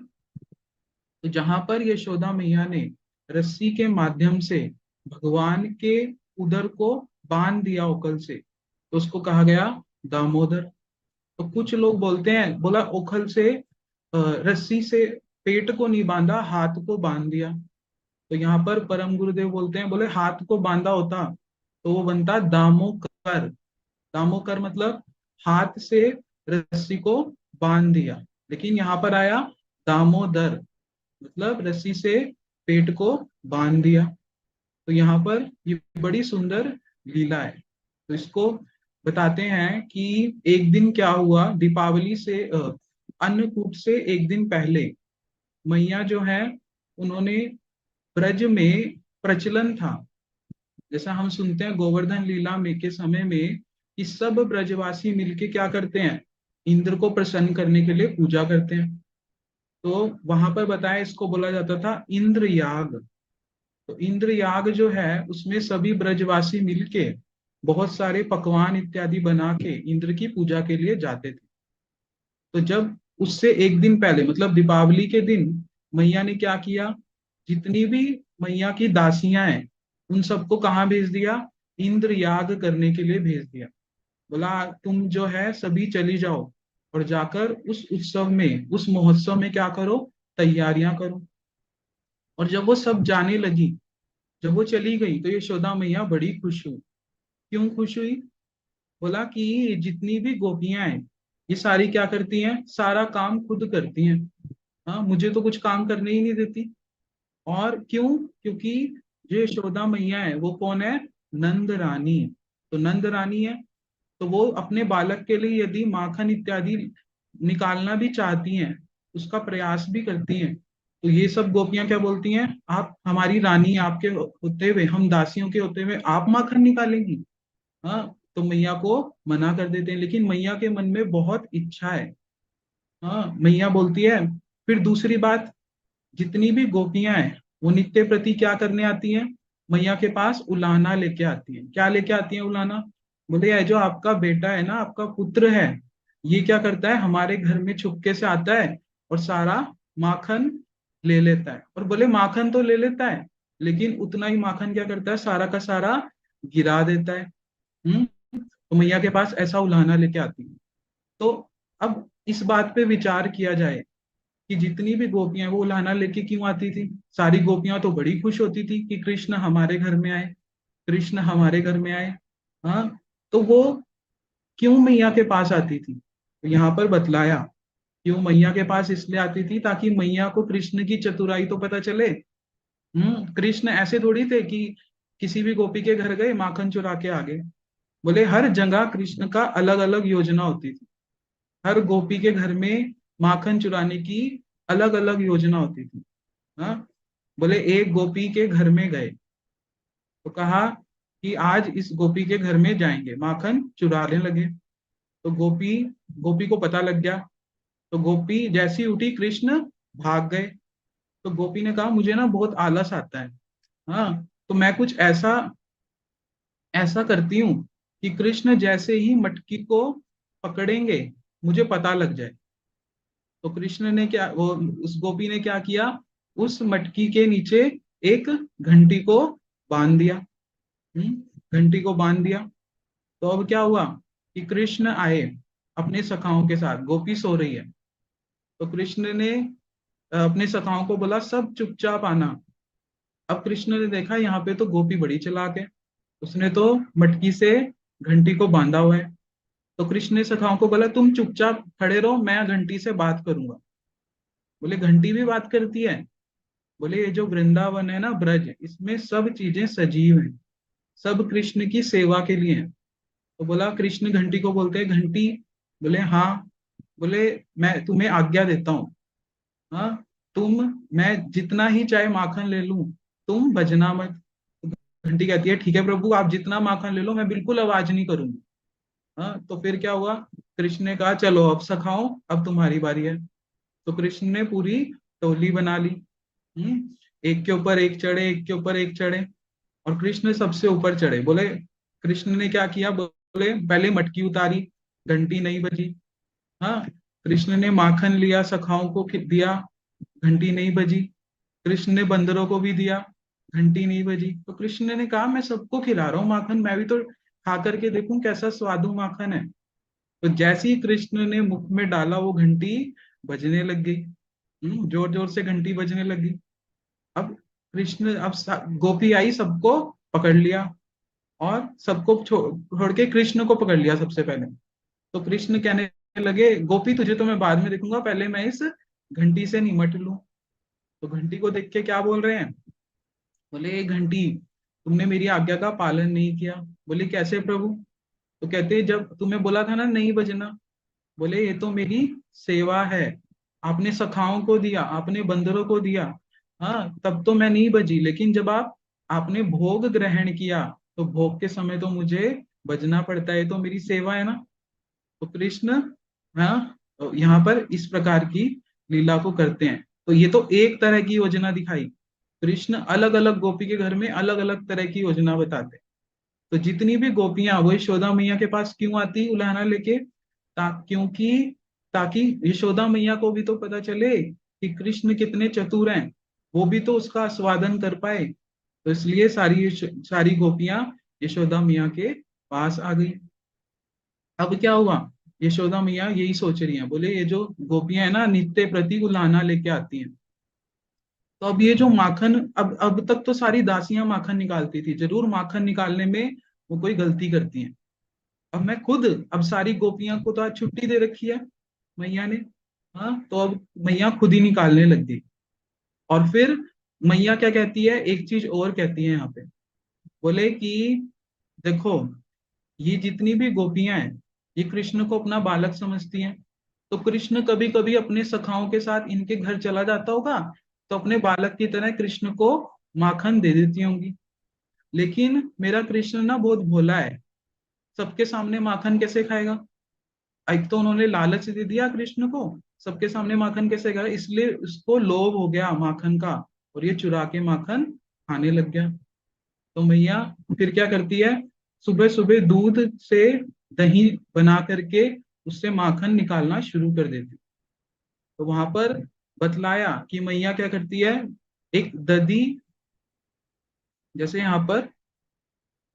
तो जहां पर यशोदा मैया ने रस्सी के माध्यम से भगवान के उदर को बांध दिया ओखल से, तो उसको कहा गया दामोदर। तो कुछ लोग बोलते हैं, बोला ओखल से, रस्सी से पेट को नहीं बांधा, हाथ को बांध दिया। तो यहाँ पर परम गुरुदेव बोलते हैं, बोले हाथ को बांधा होता तो वो बनता दामोकर। दामोकर मतलब हाथ से रस्सी को बांध दिया, लेकिन यहाँ पर आया दामोदर, मतलब रस्सी से पेट को बांध दिया। तो यहाँ पर ये बड़ी सुंदर लीला है। तो इसको बताते हैं कि एक दिन क्या हुआ, दीपावली से, अन्नकूट से एक दिन पहले मैया जो है, उन्होंने ब्रज में प्रचलन था, जैसा हम सुनते हैं गोवर्धन लीला में के समय में, कि सब ब्रजवासी मिलके क्या करते हैं, इंद्र को प्रसन्न करने के लिए पूजा करते हैं। तो वहां पर बताया, इसको बोला जाता था इंद्र याग। तो इंद्र याग जो है, उसमें सभी ब्रजवासी मिलके बहुत सारे पकवान इत्यादि बना के इंद्र की पूजा के लिए जाते थे। तो जब उससे एक दिन पहले, मतलब दीपावली के दिन, मैया ने क्या किया, जितनी भी मैया की दासियां हैं उन सबको कहाँ भेज दिया, इंद्र याग करने के लिए भेज दिया। बोला तुम जो है सभी चली जाओ और जाकर उस उत्सव में, उस महोत्सव में क्या करो, तैयारियां करो। और जब वो सब जाने लगी, जब वो चली गई, तो यशोदा मैया बड़ी खुश हुई। क्यों खुश हुई? बोला कि जितनी भी गोपियां हैं, ये सारी क्या करती हैं, सारा काम खुद करती हैं। हाँ, मुझे तो कुछ काम करने ही नहीं देती। और क्यों? क्योंकि जो यशोदा मैया है वो कौन है, नंद रानी। तो नंद रानी है, तो वो अपने बालक के लिए यदि माखन इत्यादि निकालना भी चाहती हैं, उसका प्रयास भी करती हैं। तो ये सब गोपियां क्या बोलती हैं, आप हमारी रानी आपके होते हुए, हम दासियों के होते हुए आप माखन निकालेंगी? हाँ, तो मैया को मना कर देते हैं। लेकिन मैया के मन में बहुत इच्छा है। हाँ, मैया बोलती है, फिर दूसरी बात, जितनी भी गोपियां हैं वो नित्य प्रति क्या करने आती हैं? मैया के पास उलाहना लेके आती हैं। क्या लेके आती हैं उलाहना? बोले ये जो आपका बेटा है ना, आपका पुत्र है, ये क्या करता है, हमारे घर में छुपके से आता है और सारा माखन ले लेता है। और बोले माखन तो ले लेता है, लेकिन उतना ही माखन क्या करता है, सारा का सारा गिरा देता है। तो मैया के पास ऐसा उलाहना लेके आती है। तो अब इस बात पे विचार किया जाए कि जितनी भी गोपियां, वो उलाहना लेके क्यों आती थी? सारी गोपियां तो बड़ी खुश होती थी कि कृष्ण हमारे घर में आए, कृष्ण हमारे घर में आए। हाँ, तो वो क्यों मैया के पास आती थी? तो यहाँ पर बतलाया क्यों मैया के पास इसलिए आती थी, ताकि मैया को कृष्ण की चतुराई तो पता चले। कृष्ण ऐसे थोड़ी थे कि किसी भी गोपी के घर गए माखन चुरा के आ गए। बोले हर जगह कृष्ण का अलग अलग योजना होती थी। हर गोपी के घर में माखन चुराने की अलग अलग योजना होती थी। हाँ, बोले एक गोपी के घर में गए तो कहा कि आज इस गोपी के घर में जाएंगे, माखन चुराने लगे। तो गोपी गोपी को पता लग गया। तो गोपी जैसी उठी, कृष्ण भाग गए। तो गोपी ने कहा मुझे ना बहुत आलस आता है। हाँ, तो मैं कुछ ऐसा ऐसा करती हूँ कि कृष्ण जैसे ही मटकी को पकड़ेंगे मुझे पता लग जाए। तो कृष्ण ने क्या, वो उस गोपी ने क्या किया, उस मटकी के नीचे एक घंटी को बांध दिया। घंटी को बांध दिया। तो अब क्या हुआ कि कृष्ण आए अपने सखाओं के साथ, गोपी सो रही है। तो कृष्ण ने अपने सखाओं को बोला सब चुपचाप आना। अब कृष्ण ने देखा यहाँ पे तो गोपी बड़ी चालाक है, उसने तो मटकी से घंटी को बांधा हुआ है। तो कृष्ण ने सखाओं को बोला तुम चुपचाप खड़े रहो, मैं घंटी से बात करूंगा। बोले घंटी भी बात करती है? बोले ये जो वृंदावन है ना, ब्रज, इसमें सब चीजें सजीव हैं, सब कृष्ण की सेवा के लिए हैं। तो बोला कृष्ण घंटी को बोलते हैं घंटी। बोले हाँ। बोले मैं तुम्हें आज्ञा देता हूँ, हाँ, मैं जितना ही चाहे माखन ले लूं, तुम बजना मत। घंटी कहती है ठीक है प्रभु, आप जितना माखन ले लो, मैं बिल्कुल आवाज नहीं करूंगी। हाँ, तो फिर क्या हुआ, कृष्ण ने कहा चलो अब सखाओ, अब तुम्हारी बारी है। तो कृष्ण ने पूरी टोली बना ली। एक के ऊपर एक चढ़े, एक के ऊपर एक चढ़े, और कृष्ण सबसे ऊपर चढ़े। बोले कृष्ण ने क्या किया, बोले पहले मटकी उतारी, घंटी नहीं बजी। हाँ, कृष्ण ने माखन लिया, सखाओं को दिया, घंटी नहीं बजी। कृष्ण ने बंदरों को भी दिया, घंटी नहीं बजी। तो कृष्ण ने कहा मैं सबको खिला रहा हूँ माखन, मैं भी तो खा करके देखूं कैसा स्वादु माखन है। तो जैसे ही कृष्ण ने मुख में डाला, वो घंटी बजने लग गई। जोर जोर से घंटी बजने लगी। अब कृष्ण, अब गोपी आई, सबको पकड़ लिया, और सबको छोड़ के कृष्ण को पकड़ लिया सबसे पहले। तो कृष्ण कहने लगे गोपी तुझे तो मैं बाद में देखूंगा, पहले मैं इस घंटी से निमट लूं। तो घंटी को देख के क्या बोल रहे हैं, बोले ये घंटी, तुमने मेरी आज्ञा का पालन नहीं किया। बोले कैसे प्रभु? तो कहते जब तुम्हें बोला था ना नहीं बजना। बोले ये तो मेरी सेवा है, आपने सखाओं को दिया, आपने बंदरों को दिया, हाँ, तब तो मैं नहीं बजी, लेकिन जब आपने भोग ग्रहण किया, तो भोग के समय तो मुझे बजना पड़ता है, तो मेरी सेवा है ना। तो कृष्ण, हाँ, तो यहाँ पर इस प्रकार की लीला को करते हैं। तो ये तो एक तरह की योजना दिखाई। कृष्ण अलग अलग गोपी के घर में अलग अलग तरह की योजना बताते। तो जितनी भी गोपियां वो यशोदा मैया के पास क्यों आती उलाहना लेके, क्योंकि ताकि यशोदा मैया को भी तो पता चले कि कृष्ण कितने चतुर हैं, वो भी तो उसका आस्वादन कर पाए। तो इसलिए सारी गोपियां यशोदा मैया के पास आ गई। अब क्या हुआ, यशोदा मैया यही सोच रही हैं, बोले ये जो गोपियां है ना, नित्य प्रति उलाहना लेके आती हैं। तो अब ये जो माखन, अब तक तो सारी दासियां माखन निकालती थी, जरूर माखन निकालने में वो कोई गलती करती हैं। अब मैं खुद, अब सारी गोपियां को तो आज छुट्टी दे रखी है मैया ने। हाँ, तो अब मैया खुद ही निकालने लग गई। और फिर मैया क्या कहती है, एक चीज और कहती है यहाँ पे। बोले कि देखो, ये जितनी भी गोपियां हैं, ये कृष्ण को अपना बालक समझती हैं। तो कृष्ण कभी कभी अपने सखाओं के साथ इनके घर चला जाता होगा, तो अपने बालक की तरह कृष्ण को माखन दे देती होंगी। लेकिन मेरा कृष्ण ना बहुत भोला है, सबके सामने माखन कैसे खाएगा? एक तो उन्होंने लालच दे दिया कृष्ण को, सबके सामने माखन कैसे खाएगा, इसलिए उसको लोभ हो गया माखन का। और ये चुरा के माखन खाने लग गया। तो मैया फिर क्या करती है, सुबह सुबह दूध से दही बना करके उससे माखन निकालना शुरू कर देती। तो वहां पर बतलाया कि मैया क्या करती है, एक दधी, जैसे यहाँ पर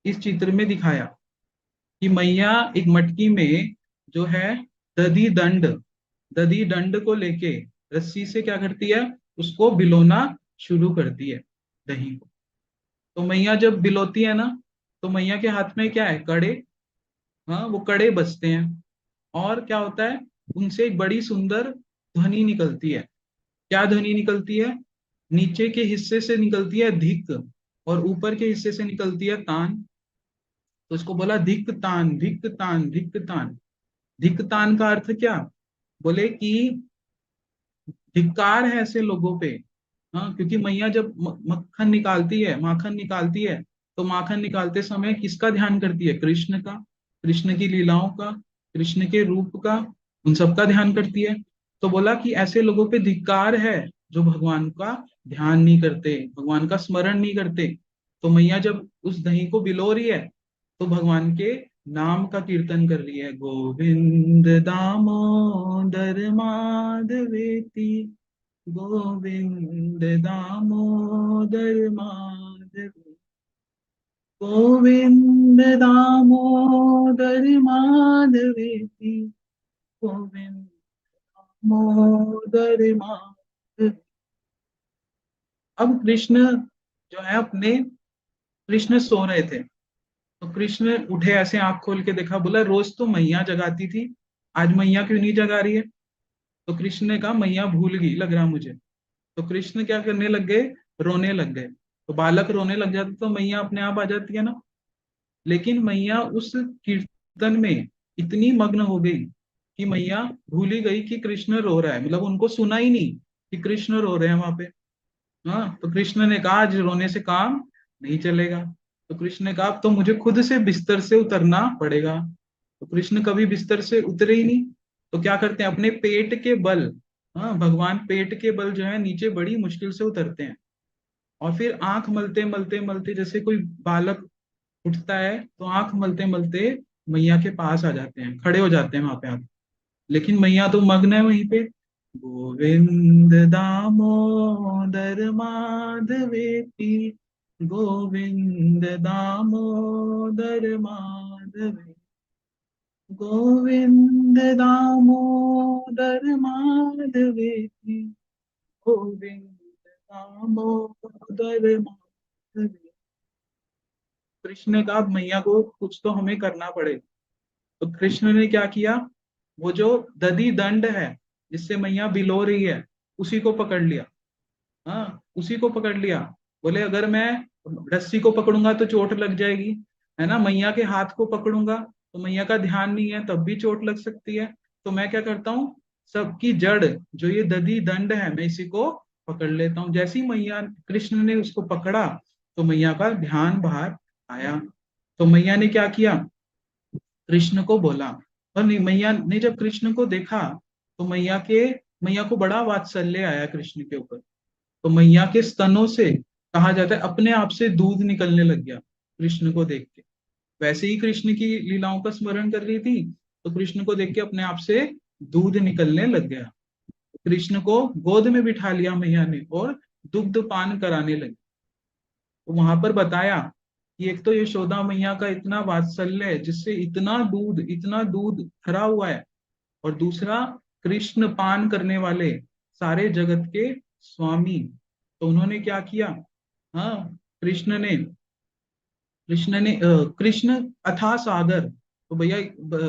इस चित्र में दिखाया कि मैया एक मटकी में जो है दधी दंड, दधी दंड को लेके रस्सी से क्या करती है, उसको बिलोना शुरू करती है दही को। तो मैया जब बिलोती है ना, तो मैया के हाथ में क्या है, कड़े। हाँ, वो कड़े बजते हैं और क्या होता है, उनसे एक बड़ी सुंदर ध्वनि निकलती है। क्या ध्वनि निकलती है, नीचे के हिस्से से निकलती है धिक और ऊपर के हिस्से से निकलती है तान। तो इसको बोला धिक तान धिक तान धिक तान। धिक तान का अर्थ क्या, बोले कि धिक्कार है ऐसे लोगों पे। हाँ, क्योंकि मैया जब मक्खन निकालती है, माखन निकालती है, तो माखन निकालते समय किसका ध्यान करती है, कृष्ण का, कृष्ण की लीलाओं का, कृष्ण के रूप का, उन सब का ध्यान करती है। तो बोला कि ऐसे लोगों पे धिक्कार है जो भगवान का ध्यान नहीं करते, भगवान का स्मरण नहीं करते। तो मैया जब उस दही को बिलो रही है, तो भगवान के नाम का कीर्तन कर रही है, गोविंद दामोदर माधवेति, गोविंद दामोदर माधव, गोविंद दामोदर माधवेति, गोविंद दामोदर माधव। अब कृष्ण जो है अपने, कृष्ण सो रहे थे, तो कृष्ण उठे, ऐसे आंख खोल के देखा, बोला रोज तो मैया जगाती थी, आज मैया क्यों नहीं जगा रही है। तो कृष्ण ने कहा मैया भूल गई लग रहा मुझे। तो कृष्ण क्या करने लग गए, रोने लग गए। तो बालक रोने लग जाते तो मैया अपने आप आ जाती है ना। लेकिन मैया उस कीर्तन में इतनी मग्न हो गई कि मैया भूल ही गई कि कृष्ण रो रहा है, मतलब उनको सुना ही नहीं कि कृष्ण रो रहे हैं वहां पे। हाँ, तो कृष्ण ने कहा आज रोने से काम नहीं चलेगा। तो कृष्ण ने कहा अब तो मुझे खुद से बिस्तर से उतरना पड़ेगा। तो कृष्ण कभी बिस्तर से उतरे ही नहीं। तो क्या करते हैं, अपने पेट के बल, हाँ भगवान पेट के बल जो है नीचे बड़ी मुश्किल से उतरते हैं। और फिर आंख मलते मलते मलते, जैसे कोई बालक उठता है तो आंख मलते मलते मैया के पास आ जाते हैं, खड़े हो जाते हैं वहां पे आके। लेकिन मैया तो मग्न है वहीं पे, गोविंद दामोदर माधवेति, गोविंद दामोदर माधवे, गोविंद दामोदर माधवेति, गोविंद दामोदर माधवे। कृष्ण ने कहा मैया को कुछ तो हमें करना पड़े। तो कृष्ण ने क्या किया, वो जो दधी दंड है जिससे मैया बिलो रही है, उसी को पकड़ लिया। हाँ, उसी को पकड़ लिया। बोले अगर मैं रस्सी को पकड़ूंगा तो चोट लग जाएगी, है ना, मैया के हाथ को पकड़ूंगा तो मैया का ध्यान नहीं है तब भी चोट लग सकती है। तो मैं क्या करता हूँ, सबकी जड़ जो ये दधी दंड है, मैं इसी को पकड़ लेता हूँ। जैसे ही मैया, कृष्ण ने उसको पकड़ा तो मैया का ध्यान बाहर आया। तो मैया ने क्या किया, कृष्ण को बोला। और मैया ने जब कृष्ण को देखा तो मैया को बड़ा वात्सल्य आया कृष्ण के ऊपर। तो मैया के स्तनों से, कहा जाता है, अपने आप से दूध निकलने लग गया कृष्ण को देख के। वैसे ही कृष्ण की लीलाओं का स्मरण कर रही थी, तो कृष्ण को देख के अपने आप से दूध निकलने लग गया। कृष्ण को गोद में बिठा लिया मैया ने और दुग्ध पान कराने लगी। तो वहां पर बताया कि एक तो यशोदा मैया का इतना वात्सल्य है जिससे इतना दूध भरा हुआ है, और दूसरा कृष्ण पान करने वाले, सारे जगत के स्वामी। तो उन्होंने क्या किया, हाँ, कृष्ण ने कृष्ण अथाह सागर। तो भैया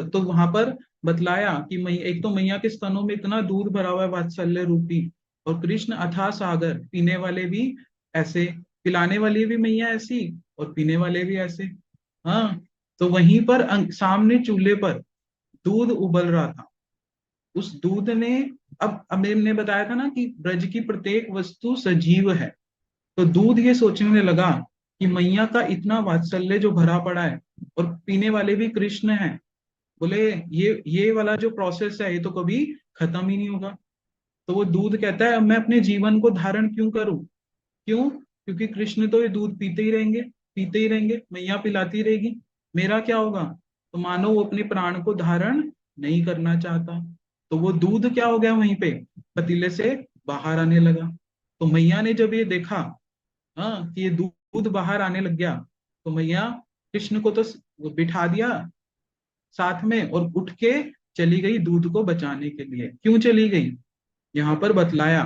तो वहां पर बतलाया कि एक तो मैया के स्तनों में इतना दूध भरा हुआ है वात्सल्य रूपी, और कृष्ण अथाह सागर, पीने वाले भी ऐसे, पिलाने वाली भी मैया ऐसी और पीने वाले भी ऐसे। हाँ, तो वहीं पर सामने चूल्हे पर दूध उबल रहा था। उस दूध ने, अब मैंने बताया था ना कि ब्रज की प्रत्येक वस्तु सजीव है। तो दूध ये सोचने लगा कि मैया का इतना वात्सल्य जो भरा पड़ा है और पीने वाले भी कृष्ण हैं, बोले ये वाला जो प्रोसेस है ये तो कभी खत्म ही नहीं होगा। तो वो दूध कहता है अब मैं अपने जीवन को धारण क्यों करूं, क्यों? क्योंकि कृष्ण तो ये दूध पीते ही रहेंगे, मैया पिलाती रहेगी, मेरा क्या होगा? तो मानो वो अपने प्राण को धारण नहीं करना चाहता, तो वो दूध क्या हो गया, वहीं पे पतीले से बाहर आने लगा। तो मैया ने जब ये देखा, हाँ, कि ये दूध बाहर आने लग गया, तो मैया कृष्ण को तो बिठा दिया साथ में और उठ के चली गई दूध को बचाने के लिए। क्यों चली गई? यहाँ पर बतलाया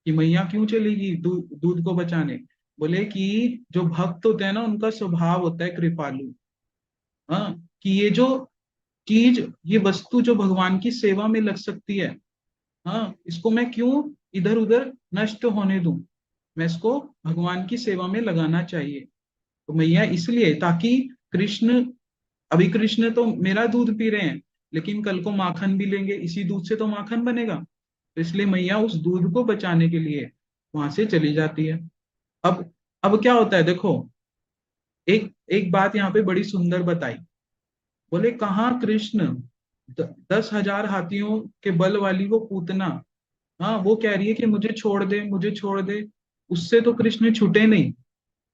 कि मैया क्यों चली गई दूध को बचाने। बोले कि जो भक्त होते हैं ना, उनका स्वभाव होता है कृपालु। हाँ, कि ये जो चीज, ये वस्तु जो भगवान की सेवा में लग सकती है, हाँ, इसको मैं क्यों इधर उधर नष्ट होने दूं, मैं इसको भगवान की सेवा में लगाना चाहिए। तो मैया इसलिए, ताकि कृष्ण, अभी कृष्ण तो मेरा दूध पी रहे हैं, लेकिन कल को माखन भी लेंगे, इसी दूध से तो माखन बनेगा। तो इसलिए मैया उस दूध को बचाने के लिए वहां से चली जाती है। अब क्या होता है, देखो, एक एक बात यहाँ पे बड़ी सुंदर बताई। बोले कहाँ कृष्ण, 10,000 हाथियों के बल वाली वो पूतना, हाँ, वो कह रही है कि मुझे छोड़ दे, मुझे छोड़ दे, उससे तो कृष्ण छूटे नहीं।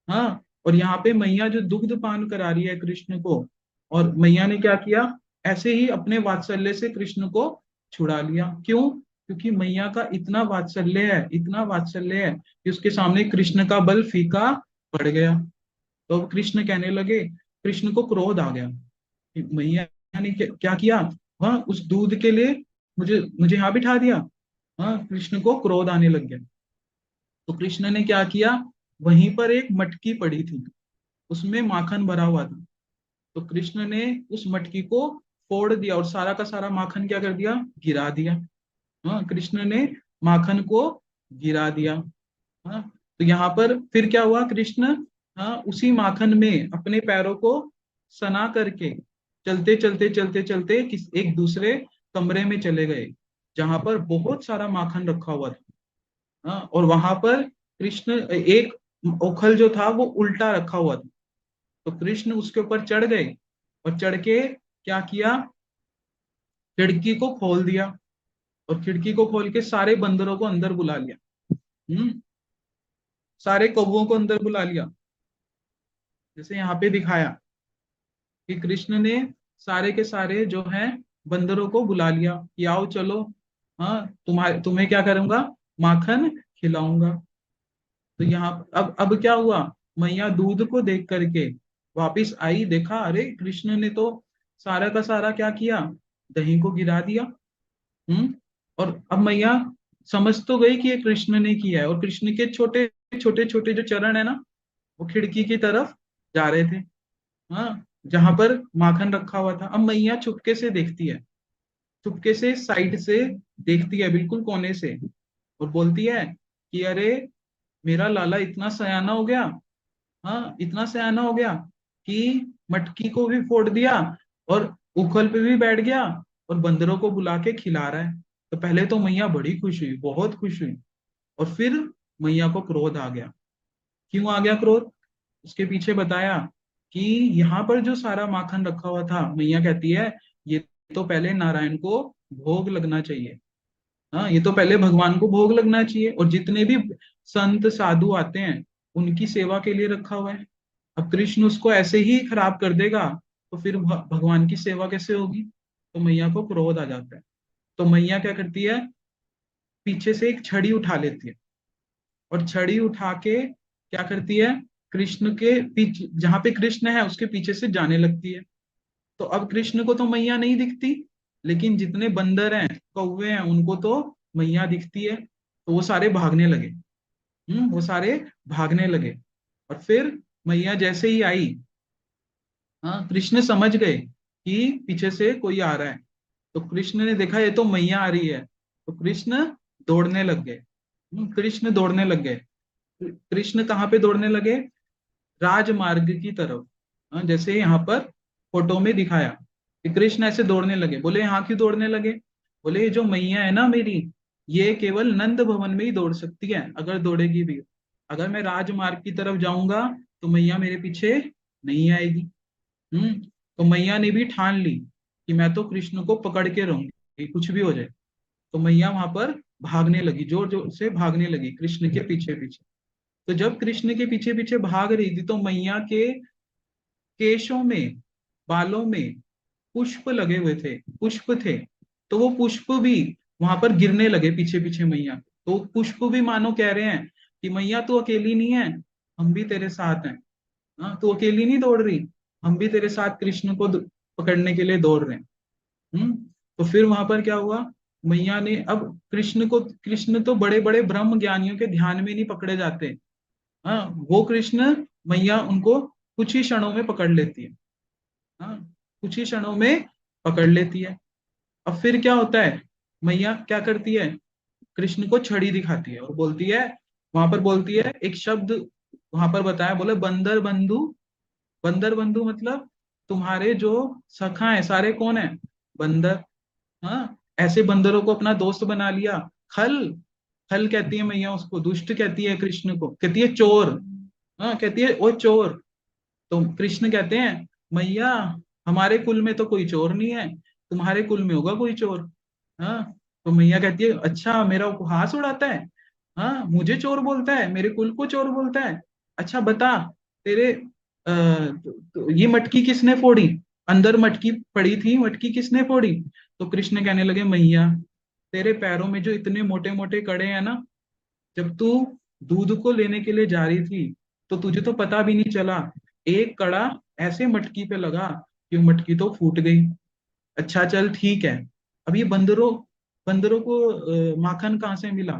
हाँ, और यहाँ पे मैया जो दुग्ध पान करा रही है कृष्ण को, और मैया ने क्या किया, ऐसे ही अपने वात्सल्य से कृष्ण को छुड़ा लिया। क्यों? क्योंकि मैया का इतना वात्सल्य है, इतना वात्सल्य है कि उसके सामने कृष्ण का बल फीका पड़ गया। तो अब कृष्ण कहने लगे, कृष्ण को क्रोध आ गया कि मैया ने क्या किया, हाँ, उस दूध के लिए मुझे मुझे यहाँ बिठा दिया। हाँ, कृष्ण को क्रोध आने लग गया। तो कृष्ण ने क्या किया, वहीं पर एक मटकी पड़ी थी, उसमें माखन भरा हुआ था। तो कृष्ण ने उस मटकी को फोड़ दिया और सारा का सारा माखन क्या कर दिया, गिरा दिया। हाँ, कृष्ण ने माखन को गिरा दिया। हाँ, तो यहाँ पर फिर क्या हुआ, कृष्ण, हाँ, उसी माखन में अपने पैरों को सना करके चलते चलते चलते चलते एक दूसरे कमरे में चले गए, जहां पर बहुत सारा माखन रखा हुआ था। हाँ, और वहां पर कृष्ण, एक ओखल जो था वो उल्टा रखा हुआ था। तो कृष्ण उसके ऊपर चढ़ गए और चढ़ के क्या किया, खिड़की को खोल दिया, और खिड़की को खोल के सारे बंदरों को अंदर बुला लिया। सारे कौवों को अंदर बुला लिया, जैसे यहाँ पे दिखाया कि कृष्ण ने सारे के सारे जो हैं बंदरों को बुला लिया कि आओ चलो, हाँ, तुम्हें क्या करूंगा, माखन खिलाऊंगा। तो यहाँ अब क्या हुआ, मैया दूध को देख करके वापिस आई, देखा अरे कृष्ण ने तो सारा का सारा क्या किया, दही को गिरा दिया। और अब मैया समझ तो गई कि ये कृष्ण ने किया है, और कृष्ण के छोटे छोटे छोटे जो चरण है ना, वो खिड़की की तरफ जा रहे थे, हाँ, जहां पर माखन रखा हुआ था। अब मैया चुपके से देखती है, चुपके से साइड से देखती है, बिल्कुल कोने से, और बोलती है कि अरे मेरा लाला इतना सयाना हो गया, हाँ, इतना सयाना हो गया कि मटकी को भी फोड़ दिया और उखल पे भी बैठ गया और बंदरों को बुला के खिला रहा है। तो पहले तो मैया बड़ी खुश हुई, बहुत खुश हुई, और फिर मैया को क्रोध आ गया। क्यों आ गया क्रोध? उसके पीछे बताया कि यहाँ पर जो सारा माखन रखा हुआ था, मैया कहती है ये तो पहले नारायण को भोग लगना चाहिए। हाँ, ये तो पहले भगवान को भोग लगना चाहिए, और जितने भी संत साधु आते हैं उनकी सेवा के लिए रखा हुआ है। अब कृष्ण उसको ऐसे ही खराब कर देगा, तो फिर भगवान की सेवा कैसे होगी? तो मैया को क्रोध आ जाता है। तो मैया क्या करती है, पीछे से एक छड़ी उठा लेती है, और छड़ी उठा के क्या करती है, कृष्ण के पीछे, जहां पे कृष्ण है उसके पीछे से जाने लगती है। तो अब कृष्ण को तो मैया नहीं दिखती, लेकिन जितने बंदर हैं, कौवे हैं, उनको तो मैया दिखती है। तो वो सारे भागने लगे। वो सारे भागने लगे। और फिर मैया जैसे ही आई, हाँ, कृष्ण समझ गए कि पीछे से कोई आ रहा है। तो कृष्ण ने देखा ये तो मैया आ रही है, तो कृष्ण दौड़ने लग गए। कृष्ण दौड़ने लग गए। कृष्ण कहाँ पे दौड़ने लगे? राजमार्ग की तरफ। हाँ, जैसे यहाँ पर फोटो में दिखाया कि कृष्ण ऐसे दौड़ने लगे। बोले यहाँ क्यों दौड़ने लगे? बोले ये जो मैया है ना मेरी, ये केवल नंद भवन में ही दौड़ सकती है, अगर दौड़ेगी भी। अगर मैं राजमार्ग की तरफ जाऊंगा तो मैया मेरे पीछे नहीं आएगी। हम्म तो मैया ने भी ठान ली कि मैं तो कृष्ण को पकड़ के रहूंगी, कुछ भी हो जाए। तो मैया वहां पर भागने लगी, जोर जोर से भागने लगी कृष्ण के पीछे पीछे। तो जब कृष्ण के पीछे पीछे भाग रही थी तो मैया के केशों में, बालों में पुष्प लगे हुए थे, पुष्प थे। तो वो पुष्प भी वहां पर गिरने लगे पीछे पीछे मैया। तो पुष्प भी मानो कह रहे हैं कि मैया तू अकेली नहीं है, हम भी तेरे साथ हैं। हाँ, तू अकेली नहीं दौड़ रही, हम भी तेरे साथ कृष्ण को पकड़ने के लिए दौड़ रहे हैं। हम्म। तो फिर वहां पर क्या हुआ, मैया ने अब कृष्ण तो बड़े बड़े ब्रह्म ज्ञानियों के ध्यान में नहीं पकड़े जाते। हाँ, वो कृष्ण, मैया उनको कुछ ही क्षणों में पकड़ लेती है। हाँ, कुछ ही क्षणों में पकड़ लेती है। अब फिर क्या होता है, मैया क्या करती है, कृष्ण को छड़ी दिखाती है और बोलती है, वहां पर बोलती है एक शब्द, वहां पर बताया, बोले बंदर बंधु। बंदर बंधु मतलब तुम्हारे जो सखा है सारे कौन है, बंदर। हाँ, ऐसे बंदरों को अपना दोस्त बना लिया। खल, खल कहती है मैया उसको, दुष्ट कहती है कृष्ण को, कहती है चोर। हाँ, कहती है वो चोर। तो कृष्ण कहते हैं, मैया हमारे कुल में तो कोई चोर नहीं है, तुम्हारे कुल में होगा कोई चोर। हाँ। तो मैया कहती है, अच्छा मेरा उपहास उड़ाता है, हाँ मुझे चोर बोलता है, मेरे कुल को चोर बोलता है। अच्छा बता, तेरे ये मटकी किसने फोड़ी, अंदर मटकी पड़ी थी, मटकी किसने फोड़ी। तो कृष्ण कहने लगे, मैया तेरे पैरों में जो इतने मोटे मोटे कड़े हैं ना, जब तू दूध को लेने के लिए जा रही थी तो तुझे तो पता भी नहीं चला, एक कड़ा ऐसे मटकी पे लगा कि वो मटकी तो फूट गई। अच्छा चल ठीक है, अब ये बंदरों बंदरों को माखन कहाँ से मिला।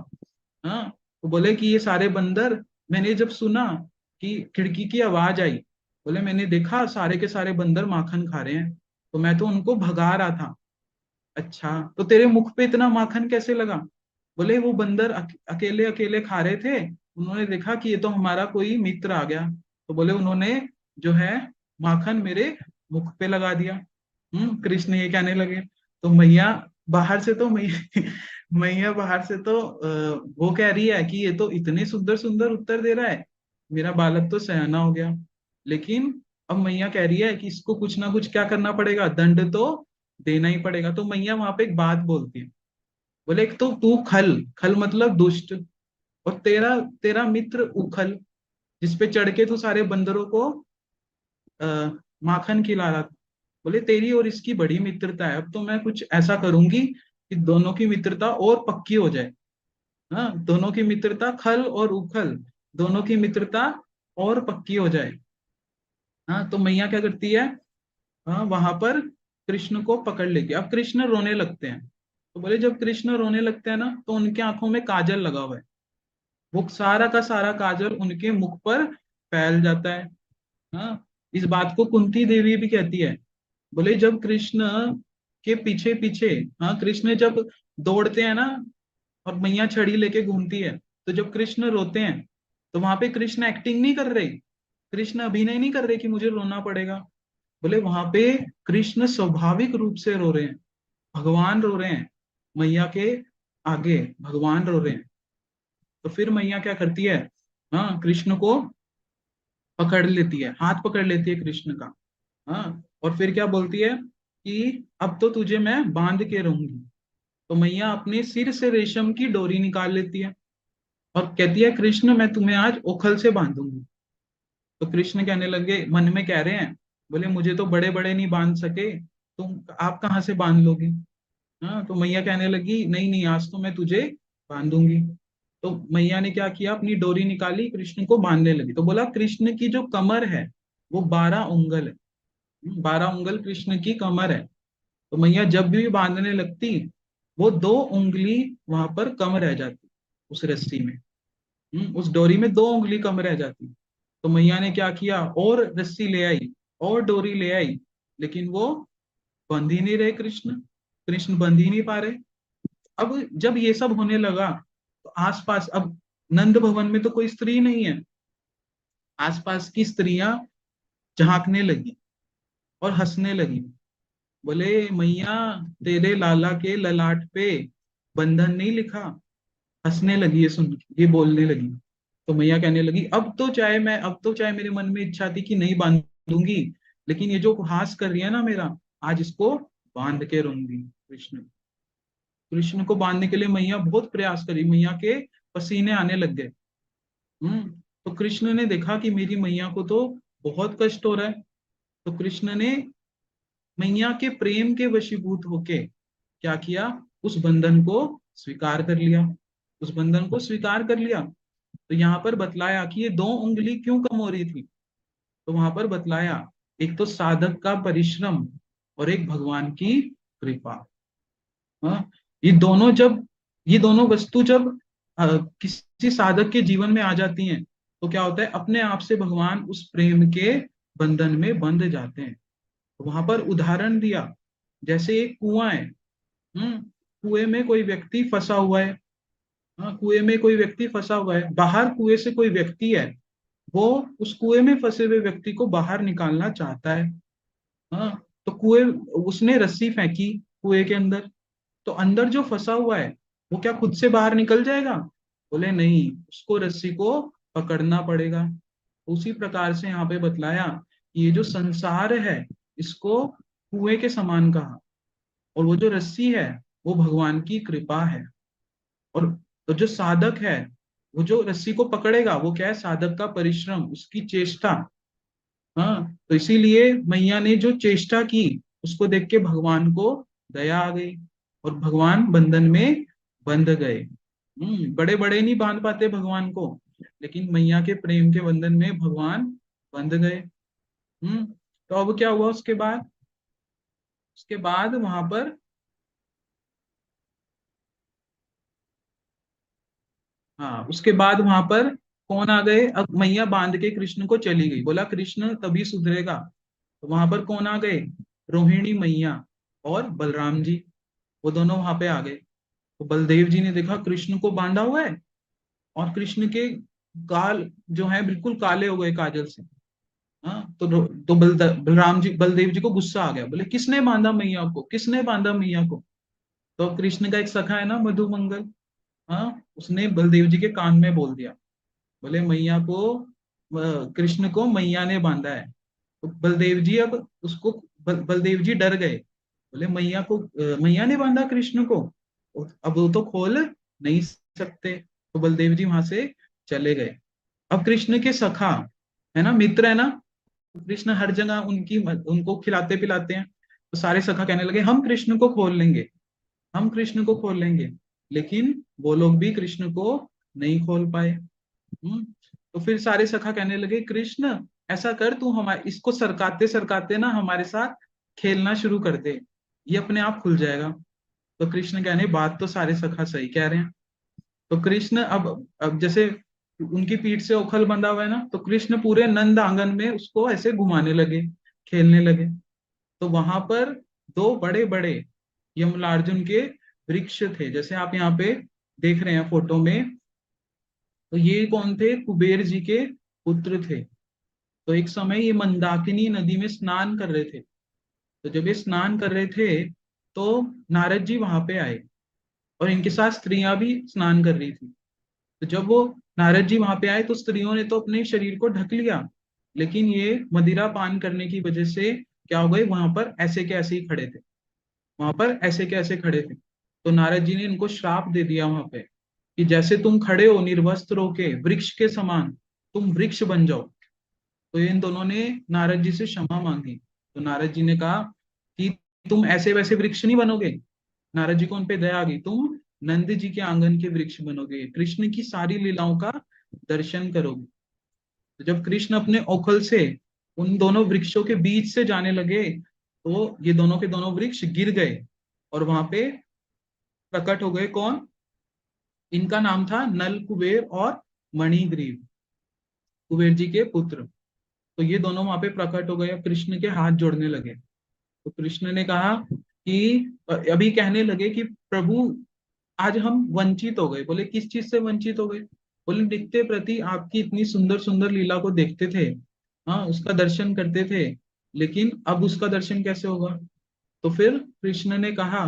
हाँ, तो बोले कि ये सारे बंदर, मैंने जब सुना कि खिड़की की आवाज आई, बोले मैंने देखा सारे के सारे बंदर माखन खा रहे हैं, तो मैं तो उनको भगा रहा था। अच्छा, तो तेरे मुख पे इतना माखन कैसे लगा। बोले वो बंदर अकेले अकेले खा रहे थे, उन्होंने देखा कि ये तो हमारा कोई मित्र आ गया, तो बोले उन्होंने जो है माखन मेरे मुख पे लगा दिया। कृष्ण ये कहने लगे। तो मैया बाहर से तो मैया मैया बाहर से तो वो कह रही है कि ये तो इतने सुंदर सुंदर उत्तर दे रहा है, मेरा बालक तो सयाना हो गया। लेकिन अब मैया कह रही है कि इसको कुछ ना कुछ क्या करना पड़ेगा, दंड तो देना ही पड़ेगा। तो मैया वहां पे एक बात बोलती है, बोले एक तो तू खल, खल मतलब दुष्ट, और तेरा तेरा मित्र उखल, जिसपे चढ़ के तू सारे बंदरों को आ, माखन खिला रहा था। बोले तेरी और इसकी बड़ी मित्रता है, अब तो मैं कुछ ऐसा करूंगी कि दोनों की मित्रता और पक्की हो जाए। हाँ, दोनों की मित्रता, खल और उखल दोनों की मित्रता और पक्की हो जाए। हाँ, तो मैया क्या करती है, हाँ वहां पर कृष्ण को पकड़ लेगी। अब कृष्ण रोने लगते हैं। तो बोले जब कृष्ण रोने लगते हैं ना, तो उनके आंखों में काजल लगा हुआ है, वो सारा का सारा काजल उनके मुख पर फैल जाता है। हाँ, इस बात को कुंती देवी भी कहती है। बोले जब कृष्ण के पीछे पीछे, हाँ कृष्ण जब दौड़ते हैं ना, और मैया छड़ी लेके घूमती है, तो जब कृष्ण रोते हैं तो वहां पे कृष्ण एक्टिंग नहीं कर रहे, कृष्ण अभिनय नहीं कर रहे कि मुझे रोना पड़ेगा। बोले वहां पे कृष्ण स्वाभाविक रूप से रो रहे हैं, भगवान रो रहे हैं मैया के आगे, भगवान रो रहे हैं। तो फिर मैया क्या करती है, हाँ कृष्ण को पकड़ लेती है, हाथ पकड़ लेती है कृष्ण का। हाँ, और फिर क्या बोलती है कि अब तो तुझे मैं बांध के रहूंगी। तो मैया अपने सिर से रेशम की डोरी निकाल लेती है और कहती है, कृष्ण मैं तुम्हें आज ओखल से बांधूंगी। तो कृष्ण कहने लगे, मन में कह रहे हैं, बोले मुझे तो बड़े बड़े नहीं बांध सके, तुम आप कहाँ से बांध लोगे। हाँ, तो मैया कहने लगी, नहीं नहीं आज तो मैं तुझे बांधूंगी। तो मैया ने क्या किया, अपनी डोरी निकाली, कृष्ण को बांधने लगी। तो बोला कृष्ण की जो कमर है वो 12 उंगल है, 12 उंगल कृष्ण की कमर है। तो मैया जब भी बांधने लगती, वो 2 उंगली वहां पर कम रह जाती उस रस्सी में। उस डोरी में 2 उंगली कम रह जाती। तो मैया ने क्या किया, और रस्सी ले आई और डोरी ले आई, लेकिन वो बंध ही नहीं रहे कृष्ण, कृष्ण बंध ही नहीं पा रहे। अब जब ये सब होने लगा तो आसपास, अब नंद भवन में तो कोई स्त्री नहीं है, आसपास की स्त्रियां झांकने लगी और हंसने लगी। बोले मैया तेरे लाला के ललाट पे बंधन नहीं लिखा। हंसने लगी ये सुन के, ये बोलने लगी। तो मैया कहने लगी, अब तो चाहे मेरे मन में इच्छा थी कि नहीं बांधूंगी, लेकिन ये जो उपहास कर रही है ना मेरा, आज इसको बांध के रहूंगी। कृष्ण कृष्ण को बांधने के लिए मैया बहुत प्रयास करी, मैया के पसीने आने लग गए। तो कृष्ण ने देखा कि मेरी मैया को तो बहुत कष्ट हो रहा है, तो कृष्ण ने मैया के प्रेम के वशीभूत होके क्या किया, उस बंधन को स्वीकार कर लिया, उस बंधन को स्वीकार कर लिया। तो यहाँ पर बतलाया कि ये 2 उंगली क्यों कम हो रही थी, तो वहां पर बतलाया एक तो साधक का परिश्रम और एक भगवान की कृपा। हाँ, ये दोनों वस्तु जब किसी साधक के जीवन में आ जाती हैं तो क्या होता है, अपने आप से भगवान उस प्रेम के बंधन में बंध जाते हैं। तो वहां पर उदाहरण दिया, जैसे एक कुआं है, कुएं में कोई व्यक्ति फंसा हुआ है। हाँ, कुएं में कोई व्यक्ति फंसा हुआ है, बाहर कुएं से कोई व्यक्ति है, वो उस कुएं में फंसे हुए व्यक्ति को बाहर निकालना चाहता है। हाँ, तो कुएं, उसने रस्सी फेंकी कुएं के अंदर, तो अंदर जो फंसा हुआ है वो क्या खुद से बाहर निकल जाएगा? बोले नहीं, उसको रस्सी को पकड़ना पड़ेगा। उसी प्रकार से यहाँ पे बतलाया कि ये जो संसार है इसको कुएं के समान कहा, और वो जो रस्सी है वो भगवान की कृपा है। और तो जो साधक है वो जो रस्सी को पकड़ेगा वो क्या है, साधक का परिश्रम, उसकी चेष्टा। हाँ, तो इसीलिए मैया ने जो चेष्टा की उसको देख के भगवान को दया आ गई और भगवान बंधन में बंध गए। बड़े बड़े नहीं बांध पाते भगवान को, लेकिन मैया के प्रेम के बंधन में भगवान बंध गए। तो अब क्या हुआ उसके बाद वहां पर, हाँ, उसके बाद वहां पर कौन आ गए? अब मैया बांध के कृष्ण को चली गई, बोला कृष्ण तभी सुधरेगा। तो वहां पर कौन आ गए? रोहिणी मैया और बलराम जी, वो दोनों वहां पे आ गए। तो बलदेव जी ने देखा कृष्ण को बांधा हुआ है और कृष्ण के गाल जो है बिल्कुल काले हो गए काजल से। हाँ, तो बलदेव जी को गुस्सा आ गया, बोले किसने बांधा मैया को, किसने बांधा मैया को? तो कृष्ण का एक सखा है ना मधुमंगल, हाँ, उसने बलदेव जी के कान में बोल दिया, बोले मैया को कृष्ण को मैया ने बांधा है। तो बलदेव जी अब उसको बलदेव जी डर गए, बोले मैया को मैया ने बांधा कृष्ण को, अब वो तो खोल नहीं सकते। तो बलदेव जी वहां से चले गए। अब कृष्ण के सखा है ना, मित्र है ना, कृष्ण हर जगह उनको खिलाते पिलाते हैं। तो सारे सखा कहने लगे हम कृष्ण को खोल लेंगे, हम कृष्ण को खोल लेंगे, लेकिन वो लोग भी कृष्ण को नहीं खोल पाए। तो फिर सारे सखा कहने लगे कृष्ण ऐसा कर, तू हमारे इसको सरकाते सरकाते ना हमारे साथ खेलना शुरू कर दे, ये अपने आप खुल जाएगा। तो कृष्ण कहने बात तो सारे सखा सही कह रहे हैं। तो कृष्ण अब जैसे उनकी पीठ से ओखल बंधा हुआ है ना, तो कृष्ण पूरे नंद आंगन में उसको ऐसे घुमाने लगे, खेलने लगे। तो वहां पर 2 बड़े बड़े यमलार्जुन के वृक्ष थे, जैसे आप यहाँ पे देख रहे हैं फोटो में। तो ये कौन थे? कुबेर जी के पुत्र थे। तो एक समय ये मंदाकिनी नदी में स्नान कर रहे थे। तो जब ये स्नान कर रहे थे तो नारद जी वहां पे आए और इनके साथ स्त्रियां भी स्नान कर रही थी। तो जब वो नारद जी वहां पे आए तो स्त्रियों ने तो अपने शरीर को ढक लिया, लेकिन ये मदिरा पान करने की वजह से क्या हो गए, वहां पर ऐसे के ऐसे ही खड़े थे, वहां पर ऐसे के ऐसे खड़े थे। तो नारद जी ने इनको श्राप दे दिया वहां पे कि जैसे तुम खड़े हो निर्वस्त्र होके वृक्ष के समान, तुम वृक्ष बन जाओ। तो इन दोनों ने नारद जी से क्षमा मांगी। तो नारद जी ने कहा कि तुम ऐसे वैसे वृक्ष नहीं बनोगे। नारद जी को उन पे दया आ गई, तुम नंद जी के आंगन के वृक्ष बनोगे, कृष्ण की सारी लीलाओं का दर्शन करोगे। तो जब कृष्ण अपने औखल से उन दोनों वृक्षों के बीच से जाने लगे तो ये दोनों के दोनों वृक्ष गिर गए और वहां पे प्रकट हो गए कौन? इनका नाम था नल कुबेर और मणिग्रीव, कुबेर जी के पुत्र। तो ये दोनों वहां पे प्रकट हो गए, कृष्ण के हाथ जोड़ने लगे। तो कृष्ण ने कहा कि अभी कहने लगे कि प्रभु आज हम वंचित हो गए। बोले किस चीज से वंचित हो गए? बोले नित्य प्रति आपकी इतनी सुंदर सुंदर लीला को देखते थे, हाँ, उसका दर्शन करते थे, लेकिन अब उसका दर्शन कैसे होगा? तो फिर कृष्ण ने कहा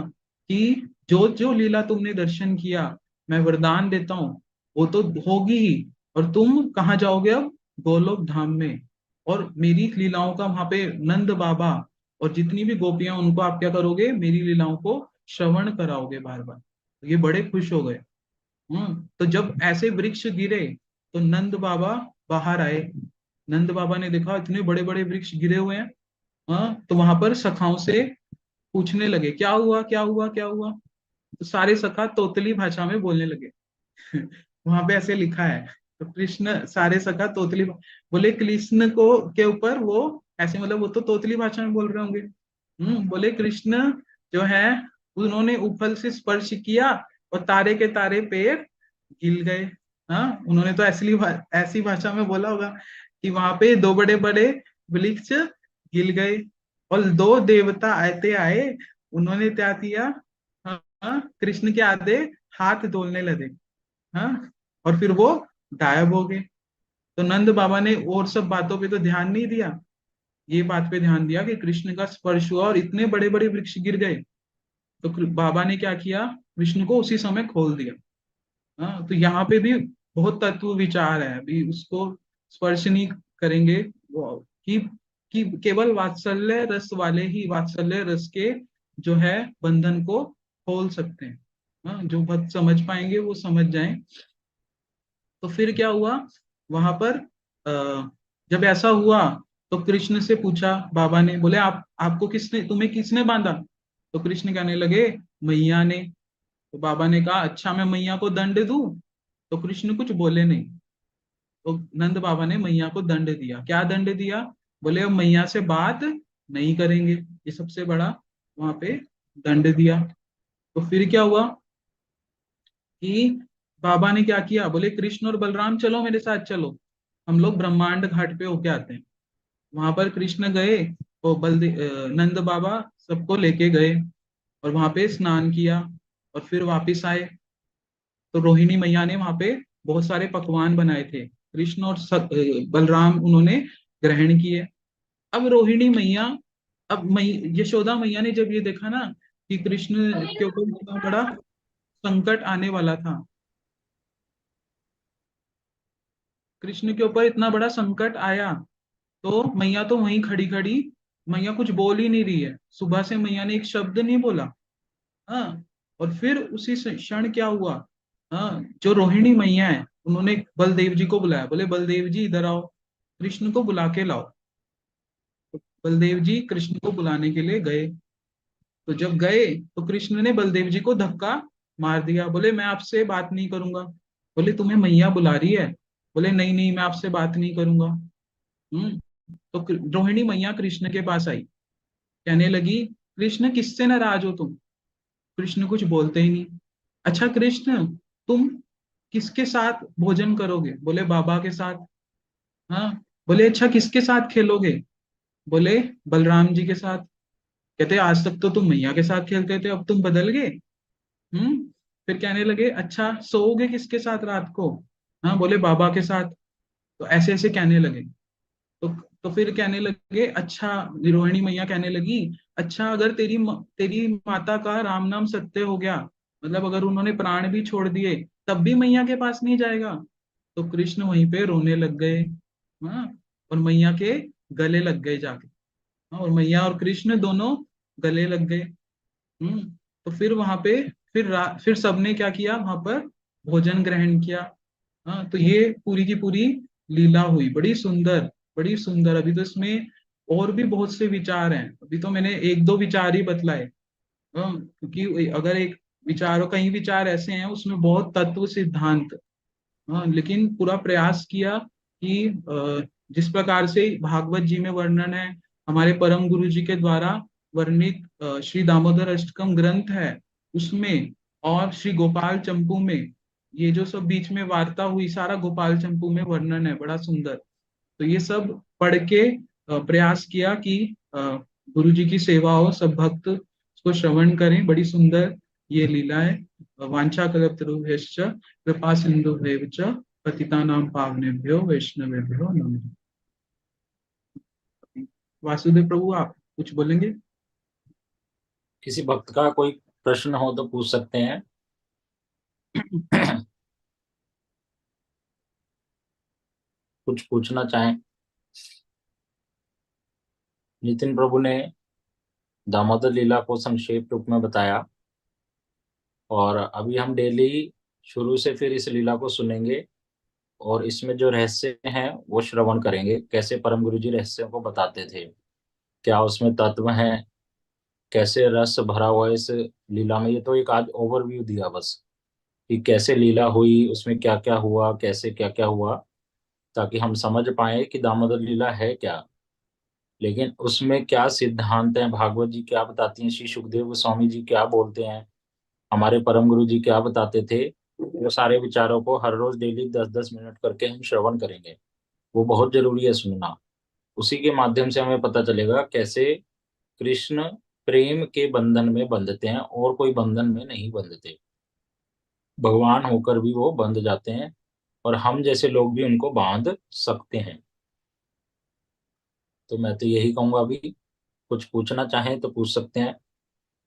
कि जो जो लीला तुमने दर्शन किया मैं वरदान देता हूँ वो तो होगी ही, और तुम कहाँ जाओगे अब? गोलोक धाम में। और मेरी लीलाओं का वहां पे नंद बाबा और जितनी भी गोपियां उनको आप क्या करोगे? मेरी लीलाओं को श्रवण कराओगे बार बार। ये बड़े खुश हो गए। तो जब ऐसे वृक्ष गिरे तो नंद बाबा बाहर आए। नंद बाबा ने देखा इतने बड़े बड़े वृक्ष गिरे हुए हैं। हाँ, तो वहां पर सखाओं से पूछने लगे क्या हुआ क्या हुआ क्या हुआ। तो सारे सखा तोतली भाषा में बोलने लगे। वहां पे ऐसे लिखा है। तो कृष्ण सारे सखा तोतली बोले कृष्ण को के ऊपर वो ऐसे, मतलब वो तो तोतली भाषा में बोल रहे होंगे। बोले कृष्ण जो है उन्होंने उफल से स्पर्श किया और तारे के तारे पेड़ गिल गए। हाँ, उन्होंने तो ऐसी भाषा में बोला होगा कि वहां पे दो बड़े बड़े वृक्ष गिल गए और दो देवता आते आए, उन्होंने क्या किया, हाँ, कृष्ण के आधे हाथ धोने लगे। हाँ, और फिर वो गायब हो गए। तो नंद बाबा ने और सब बातों पे तो ध्यान नहीं दिया, ये बात पे ध्यान दिया कि कृष्ण का स्पर्श हुआ और इतने बड़े बड़े वृक्ष गिर गए। तो बाबा ने क्या किया, कृष्ण को उसी समय खोल दिया। हाँ, तो यहाँ पे भी बहुत तत्व विचार है, अभी उसको स्पर्श नहीं करेंगे। वो कि केवल वात्सल्य रस वाले ही वात्सल्य रस के जो है बंधन को खोल सकते हैं। हाँ, जो भक्त समझ पाएंगे वो समझ जाएं। तो फिर क्या हुआ वहां पर, जब ऐसा हुआ तो कृष्ण से पूछा बाबा ने, बोले आपको किसने, तुम्हें किसने बांधा। तो कृष्ण कहने लगे मैया ने। तो बाबा ने कहा अच्छा मैं मैया को दंड दूं। तो कृष्ण कुछ बोले नहीं। तो नंद बाबा ने मैया को दंड दिया। क्या दंड दिया, बोले अब मैया से बात नहीं करेंगे। ये सबसे बड़ा वहां पे दंड दिया। तो फिर क्या हुआ कि बाबा ने क्या किया, बोले कृष्ण और बलराम चलो मेरे साथ चलो, हम लोग ब्रह्मांड घाट पे होके आते हैं। वहां पर कृष्ण गए तो नंद बाबा सबको लेके गए और वहां पे स्नान किया और फिर वापिस आए। तो रोहिणी मैया ने वहां पे बहुत सारे पकवान बनाए थे, कृष्ण और बलराम उन्होंने ग्रहण किए। अब रोहिणी मैया, यशोदा मैया ने जब ये देखा ना कि कृष्ण के ऊपर इतना बड़ा संकट आने वाला था, कृष्ण के ऊपर इतना बड़ा संकट आया, तो मैया तो वहीं खड़ी खड़ी, मैया कुछ बोल ही नहीं रही है, सुबह से मैया ने एक शब्द नहीं बोला। हाँ, और फिर उसी क्षण क्या हुआ, हाँ, जो रोहिणी मैया है उन्होंने बलदेव जी को बुलाया, बोले बलदेव जी इधर आओ, कृष्ण को बुला के लाओ। तो बलदेव जी कृष्ण को बुलाने के लिए गए। तो जब गए तो कृष्ण ने बलदेव जी को धक्का मार दिया, बोले मैं आपसे बात नहीं करूंगा। बोले तुम्हें मैया बुला रही है। बोले नहीं नहीं मैं आपसे बात नहीं करूंगा। हम्म तो रोहिणी मैया कृष्ण के पास आई, कहने लगी कृष्ण किससे नाराज हो तुम। कृष्ण कुछ बोलते ही नहीं। अच्छा कृष्ण, तुम किसके साथ भोजन करोगे। बोले बाबा के साथ। हाँ, बोले अच्छा किसके साथ खेलोगे। बोले बलराम जी के साथ। कहते आज तक तो तुम मैया के साथ खेलते थे, अब तुम बदल गए। हम्म फिर कहने लगे अच्छा सोओगे किसके साथ रात को। हाँ, बोले बाबा के साथ। तो ऐसे ऐसे कहने लगे। तो तो फिर कहने लगे अच्छा, रोहिणी मैया कहने लगी अच्छा अगर तेरी माता का राम नाम सत्य हो गया, मतलब अगर उन्होंने प्राण भी छोड़ दिए तब भी मैया के पास नहीं जाएगा। तो कृष्ण वहीं पे रोने लग गए। हाँ, और मैया के गले लग गए जाके। हाँ, और मैया और कृष्ण दोनों गले लग गए। तो फिर वहां पे फिर सबने क्या किया, वहां पर भोजन ग्रहण किया। हाँ, तो ये पूरी की पूरी लीला हुई, बड़ी सुंदर बड़ी सुंदर। अभी तो इसमें और भी बहुत से विचार हैं, अभी तो मैंने एक दो विचार ही बतलाए। क्योंकि अगर एक विचार, कई विचार ऐसे हैं उसमें बहुत तत्व सिद्धांत। हाँ, लेकिन पूरा प्रयास किया कि जिस प्रकार से भागवत जी में वर्णन है, हमारे परम गुरु जी के द्वारा वर्णित श्री दामोदर अष्टकम ग्रंथ है उसमें, और श्री गोपाल चंपू में, ये जो सब बीच में वार्ता हुई सारा गोपाल चंपू में वर्णन है बड़ा सुंदर। तो ये सब पढ़ के प्रयास किया कि गुरु जी की सेवा हो, सब भक्त उसको श्रवण करें। बड़ी सुंदर ये लीला है। वांछा कल्पतरुभ्यश्च कृपा सिंधुभ्येव च पतितानां पावनेभ्यो वैष्णवेभ्यो नमः। वासुदेव प्रभु आप कुछ बोलेंगे। किसी भक्त का कोई प्रश्न हो तो पूछ सकते हैं। कुछ पूछना चाहें। नितिन प्रभु ने दामोदर लीला को संक्षेप रूप में बताया और अभी हम डेली शुरू से फिर इस लीला को सुनेंगे और इसमें जो रहस्य हैं वो श्रवण करेंगे, कैसे परम गुरु जी रहस्यों को बताते थे, क्या उसमें तत्व हैं, कैसे रस भरा हुआ है इस लीला में। ये तो एक आज ओवरव्यू दिया बस कि कैसे लीला हुई, उसमें क्या क्या हुआ, कैसे क्या क्या हुआ, ताकि हम समझ पाए कि दामोदर लीला है क्या। लेकिन उसमें क्या सिद्धांत हैं, भागवत जी क्या बताती हैं, श्री सुखदेव गोस्वामी जी क्या बोलते हैं, हमारे परम गुरु जी क्या बताते थे, वो सारे विचारों को हर रोज डेली 10-10 मिनट करके हम श्रवण करेंगे। वो बहुत जरूरी है सुनना। उसी के माध्यम से हमें पता चलेगा कैसे कृष्ण प्रेम के बंधन में बंधते हैं और कोई बंधन में नहीं बंधते, भगवान होकर भी वो बंध जाते हैं और हम जैसे लोग भी उनको बांध सकते हैं। तो मैं तो यही कहूंगा, अभी कुछ पूछना चाहें तो पूछ सकते हैं,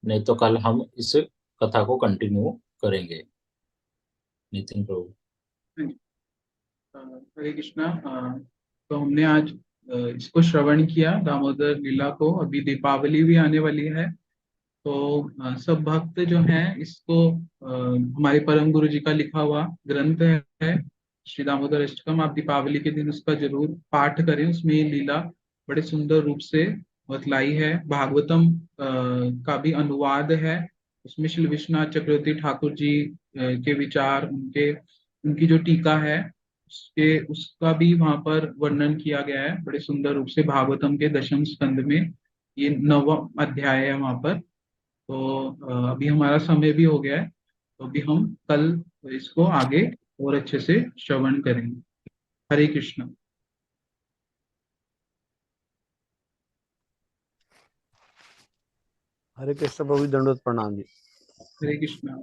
नहीं तो कल हम इस कथा को कंटिन्यू करेंगे। नितिन प्रभु। हरे कृष्णा। तो हमने आज इसको श्रवण किया, दामोदर लीला को। अभी दीपावली भी आने वाली है, तो सब भक्त जो हैं इसको हमारे परम गुरु जी का लिखा हुआ ग्रंथ है श्री दामोदर अष्टकम, आप दीपावली के दिन उसका जरूर पाठ करें। उसमें ये लीला बड़े सुंदर रूप से बतलाई है। भागवतम का भी अनुवाद है, उसमें श्री विश्वनाथ चक्रवर्ती ठाकुर जी के विचार, उनके उनकी जो टीका है उसका भी वहां पर वर्णन किया गया है बड़े सुंदर रूप से। भागवतम के दशम स्कंद में ये 9वां अध्याय है वहां पर। तो अभी हमारा समय भी हो गया है, तो अभी हम कल इसको आगे और अच्छे से श्रवण करेंगे। हरे कृष्ण। हरे कृष्ण प्रभु, दंडवत प्रणाम जी। हरे कृष्ण।